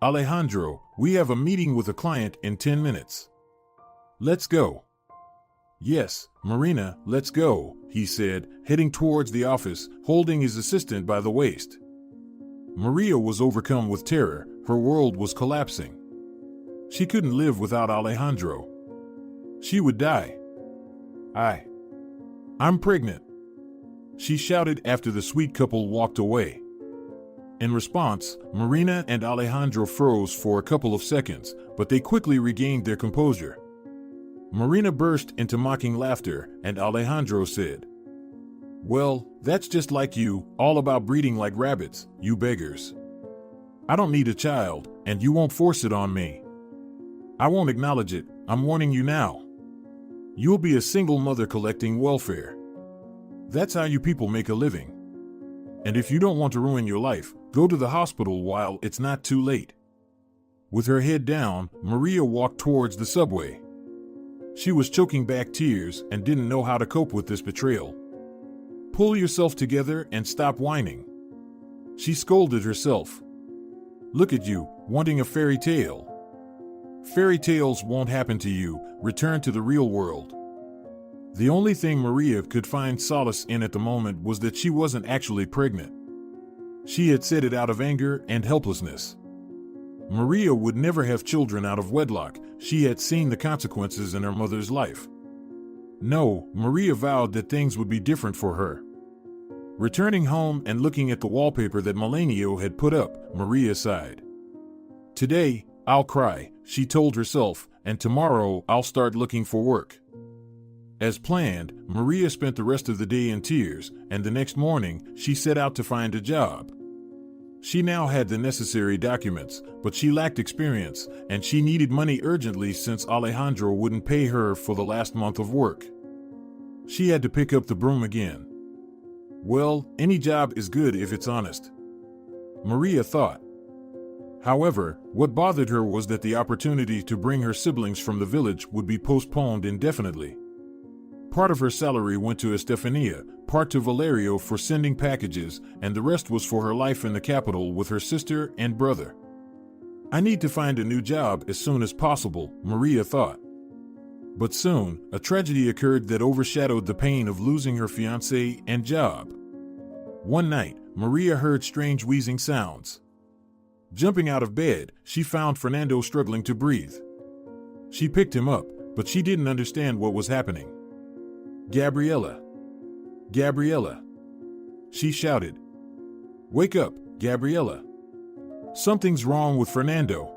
Speaker 2: "Alejandro, we have a meeting with a client in 10 minutes. Let's go." "Yes, Marina, let's go," he said, heading towards the office, holding his assistant by the waist. Maria was overcome with terror. Her world was collapsing. She couldn't live without Alejandro. She would die. I'm pregnant," she shouted after the sweet couple walked away. In response, Marina and Alejandro froze for a couple of seconds, but they quickly regained their composure. Marina burst into mocking laughter, and Alejandro said, "Well, that's just like you, all about breeding like rabbits, you beggars. I don't need a child, and you won't force it on me. I won't acknowledge it, I'm warning you now. You'll be a single mother collecting welfare. That's how you people make a living. And if you don't want to ruin your life, go to the hospital while it's not too late." With her head down, Maria walked towards the subway. She was choking back tears and didn't know how to cope with this betrayal. "Pull yourself together and stop whining," she scolded herself. "Look at you, wanting a fairy tale. Fairy tales won't happen to you, return to the real world." The only thing Maria could find solace in at the moment was that she wasn't actually pregnant. She had said it out of anger and helplessness. Maria would never have children out of wedlock. She had seen the consequences in her mother's life. No, Maria vowed that things would be different for her. Returning home and looking at the wallpaper that Melanio had put up, Maria sighed. "Today, I'll cry," she told herself, "and tomorrow I'll start looking for work." As planned, Maria spent the rest of the day in tears, and the next morning, she set out to find a job. She now had the necessary documents, but she lacked experience, and she needed money urgently since Alejandro wouldn't pay her for the last month of work. She had to pick up the broom again. Well, any job is good if it's honest, Maria thought. However, what bothered her was that the opportunity to bring her siblings from the village would be postponed indefinitely. Part of her salary went to Estefania, part to Valerio for sending packages, and the rest was for her life in the capital with her sister and brother. I need to find a new job as soon as possible, Maria thought. But soon, a tragedy occurred that overshadowed the pain of losing her fiancé and job. One night, Maria heard strange wheezing sounds. Jumping out of bed, she found Fernando struggling to breathe. She picked him up, but she didn't understand what was happening. Gabriela! Gabriela! She shouted. Wake up, Gabriela! Something's wrong with Fernando.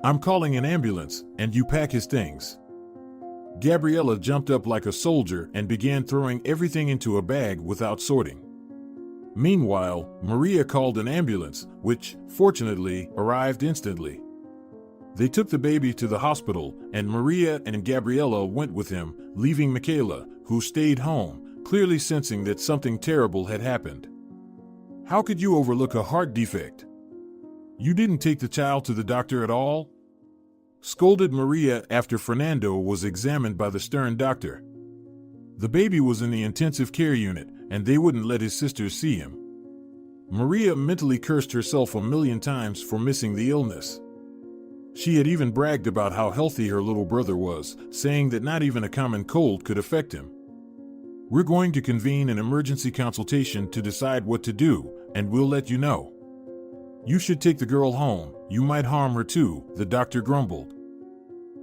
Speaker 2: I'm calling an ambulance, and you pack his things. Gabriela jumped up like a soldier and began throwing everything into a bag without sorting. Meanwhile, Maria called an ambulance, which, fortunately, arrived instantly. They took the baby to the hospital, and Maria and Gabriela went with him, leaving Michaela, who stayed home, clearly sensing that something terrible had happened. How could you overlook a heart defect? You didn't take the child to the doctor at all? Scolded Maria after Fernando was examined by the stern doctor. The baby was in the intensive care unit, and they wouldn't let his sisters see him. Maria mentally cursed herself 1,000,000 times for missing the illness. She had even bragged about how healthy her little brother was, saying that not even a common cold could affect him. We're going to convene an emergency consultation to decide what to do, and we'll let you know. You should take the girl home, you might harm her too, the doctor grumbled.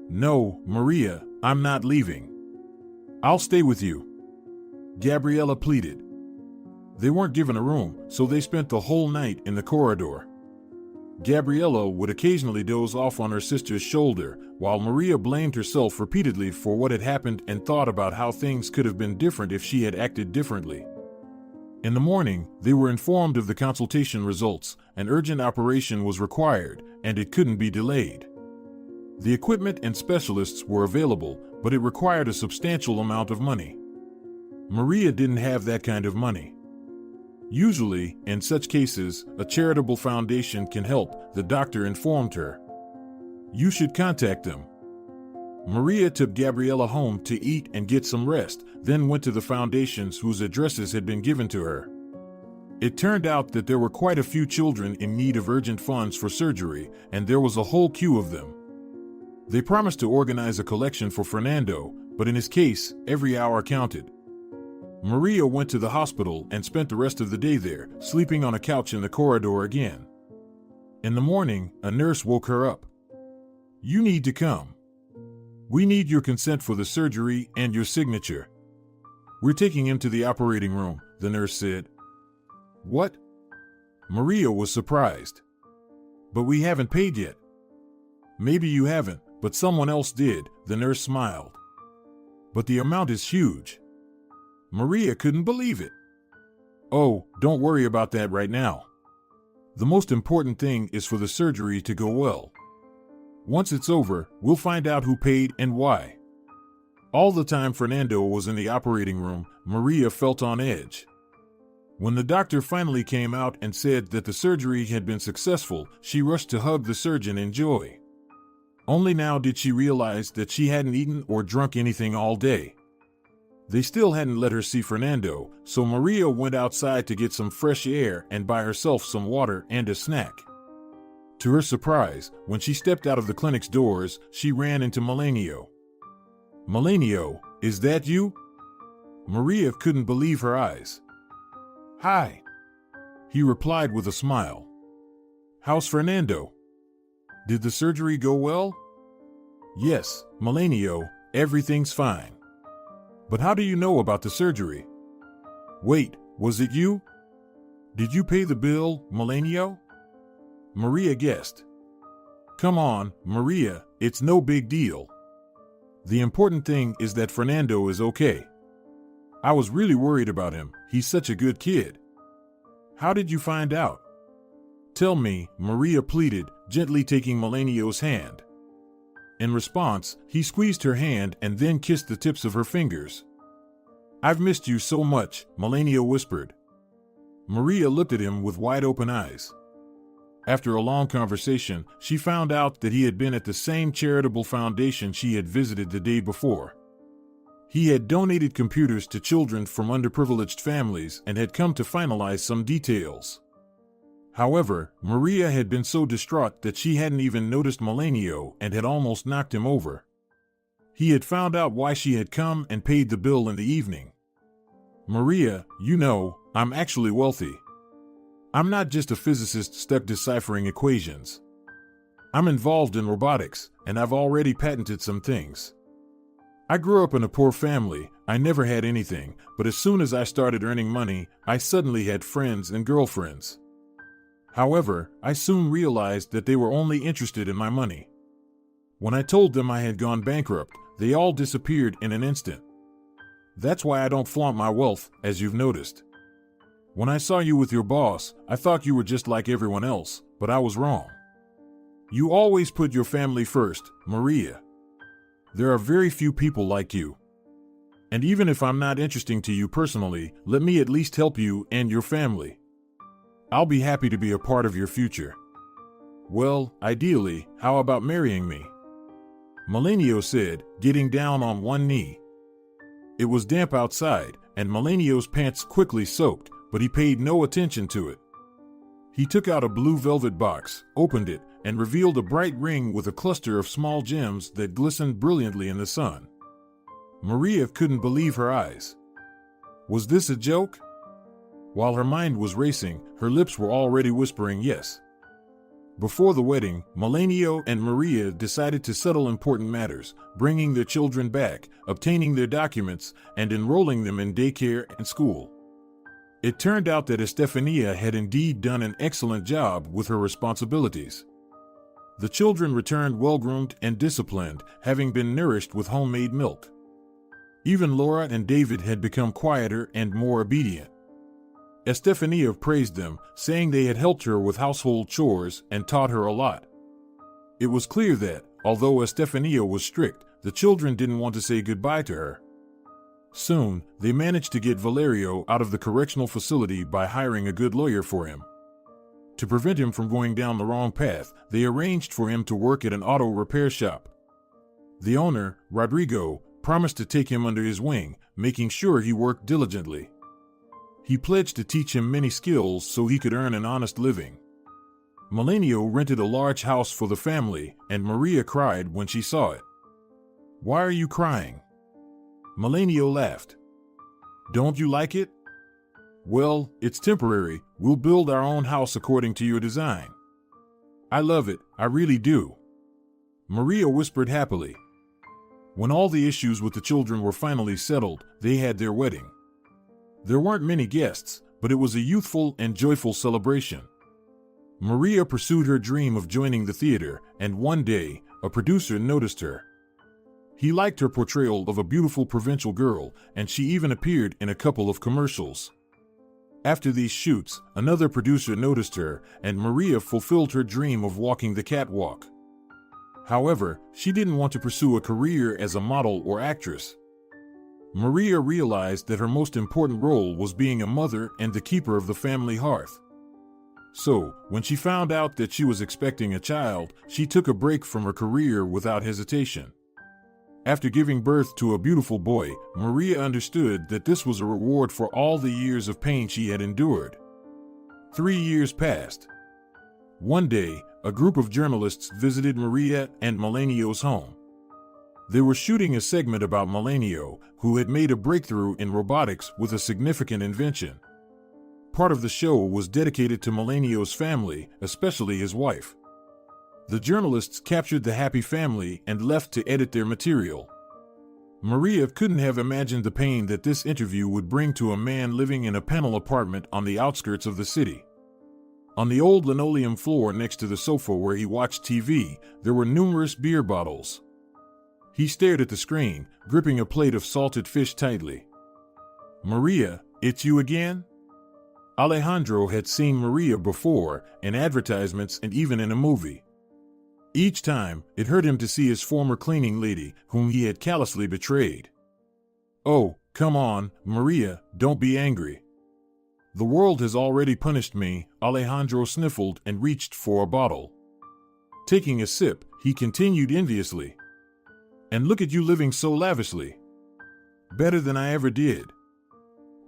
Speaker 2: No, Maria, I'm not leaving. I'll stay with you, Gabriela pleaded. They weren't given a room, so they spent the whole night in the corridor. Gabriela would occasionally doze off on her sister's shoulder, while Maria blamed herself repeatedly for what had happened and thought about how things could have been different if she had acted differently. In the morning, they were informed of the consultation results. An urgent operation was required, and it couldn't be delayed. The equipment and specialists were available, but it required a substantial amount of money. Maria didn't have that kind of money. Usually, in such cases, a charitable foundation can help, the doctor informed her. You should contact them. Maria took Gabriela home to eat and get some rest, then went to the foundations whose addresses had been given to her. It turned out that there were quite a few children in need of urgent funds for surgery, and there was a whole queue of them. They promised to organize a collection for Fernando, but in his case, every hour counted. Maria went to the hospital and spent the rest of the day there, sleeping on a couch in the corridor again. In the morning, a nurse woke her up. You need to come. We need your consent for the surgery and your signature. We're taking him to the operating room, the nurse said. What? Maria was surprised. But we haven't paid yet. Maybe you haven't, but someone else did, the nurse smiled. But the amount is huge. Maria couldn't believe it. Oh, don't worry about that right now. The most important thing is for the surgery to go well. Once it's over, we'll find out who paid and why. All the time Fernando was in the operating room, Maria felt on edge. When the doctor finally came out and said that the surgery had been successful, she rushed to hug the surgeon in joy. Only now did she realize that she hadn't eaten or drunk anything all day. They still hadn't let her see Fernando, so Maria went outside to get some fresh air and buy herself some water and a snack. To her surprise, when she stepped out of the clinic's doors, she ran into Melanio. Melanio, is that you? Maria couldn't believe her eyes. Hi, he replied with a smile. How's Fernando? Did the surgery go well? Yes, Melanio, everything's fine. But how do you know about the surgery? Wait, was it you? Did you pay the bill, Melanio? Maria guessed. Come on, Maria, it's no big deal. The important thing is that Fernando is okay. I was really worried about him, he's such a good kid. How did you find out? "Tell me," Maria pleaded, gently taking Melanio's hand. In response, he squeezed her hand and then kissed the tips of her fingers. "I've missed you so much," Melanio whispered. Maria looked at him with wide-open eyes. After a long conversation, she found out that he had been at the same charitable foundation she had visited the day before. He had donated computers to children from underprivileged families and had come to finalize some details. However, Maria had been so distraught that she hadn't even noticed Melanio and had almost knocked him over. He had found out why she had come and paid the bill in the evening. "Maria, you know, I'm actually wealthy. I'm not just a physicist stuck deciphering equations. I'm involved in robotics, and I've already patented some things. I grew up in a poor family, I never had anything, but as soon as I started earning money, I suddenly had friends and girlfriends. However, I soon realized that they were only interested in my money. When I told them I had gone bankrupt, they all disappeared in an instant. That's why I don't flaunt my wealth, as you've noticed. When I saw you with your boss, I thought you were just like everyone else, but I was wrong. You always put your family first, Maria. There are very few people like you. And even if I'm not interesting to you personally, let me at least help you and your family. I'll be happy to be a part of your future. Well, ideally, how about marrying me?" Melanio said, getting down on one knee. It was damp outside, and Melanio's pants quickly soaked, but he paid no attention to it. He took out a blue velvet box, opened it, and revealed a bright ring with a cluster of small gems that glistened brilliantly in the sun. Maria couldn't believe her eyes. Was this a joke? While her mind was racing, her lips were already whispering yes. Before the wedding, Melanio and Maria decided to settle important matters, bringing their children back, obtaining their documents, and enrolling them in daycare and school. It turned out that Estefania had indeed done an excellent job with her responsibilities. The children returned well-groomed and disciplined, having been nourished with homemade milk. Even Laura and David had become quieter and more obedient. Estefania praised them, saying they had helped her with household chores and taught her a lot. It was clear that, although Estefania was strict, the children didn't want to say goodbye to her. Soon, they managed to get Valerio out of the correctional facility by hiring a good lawyer for him. To prevent him from going down the wrong path, they arranged for him to work at an auto repair shop. The owner, Rodrigo, promised to take him under his wing, making sure he worked diligently. He pledged to teach him many skills so he could earn an honest living. Melanio rented a large house for the family, and Maria cried when she saw it. "Why are you crying?" Melanio laughed. "Don't you like it?" "Well, it's temporary. We'll build our own house according to your design." "I love it, I really do," Maria whispered happily. When all the issues with the children were finally settled, they had their wedding. There weren't many guests, but it was a youthful and joyful celebration. Maria pursued her dream of joining the theater, and one day, a producer noticed her. He liked her portrayal of a beautiful provincial girl, and she even appeared in a couple of commercials. After these shoots, another producer noticed her, and Maria fulfilled her dream of walking the catwalk. However, she didn't want to pursue a career as a model or actress. Maria realized that her most important role was being a mother and the keeper of the family hearth. So, when she found out that she was expecting a child, she took a break from her career without hesitation. After giving birth to a beautiful boy, Maria understood that this was a reward for all the years of pain she had endured. 3 years passed. One day, a group of journalists visited Maria and Melanio's home. They were shooting a segment about Melanio, who had made a breakthrough in robotics with a significant invention. Part of the show was dedicated to Melanio's family, especially his wife. The journalists captured the happy family and left to edit their material. Maria couldn't have imagined the pain that this interview would bring to a man living in a panel apartment on the outskirts of the city. On the old linoleum floor next to the sofa where he watched TV, there were numerous beer bottles. He stared at the screen, gripping a plate of salted fish tightly. "Maria, it's you again?" Alejandro had seen Maria before, in advertisements and even in a movie. Each time, it hurt him to see his former cleaning lady, whom he had callously betrayed. "Oh, come on, Maria, don't be angry. The world has already punished me," Alejandro sniffled and reached for a bottle. Taking a sip, he continued enviously. "And look at you living so lavishly. Better than I ever did."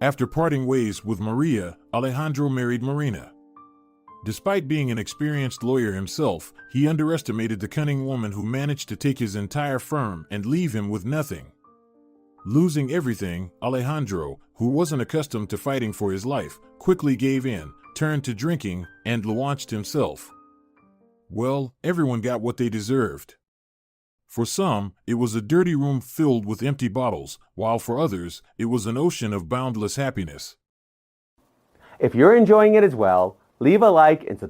Speaker 2: After parting ways with Maria, Alejandro married Marina. Despite being an experienced lawyer himself, he underestimated the cunning woman who managed to take his entire firm and leave him with nothing. Losing everything, Alejandro, who wasn't accustomed to fighting for his life, quickly gave in, turned to drinking, and launched himself. Well, everyone got what they deserved. For some, it was a dirty room filled with empty bottles, while for others, it was an ocean of boundless happiness.
Speaker 1: If you're enjoying it as well, leave a like and subscribe.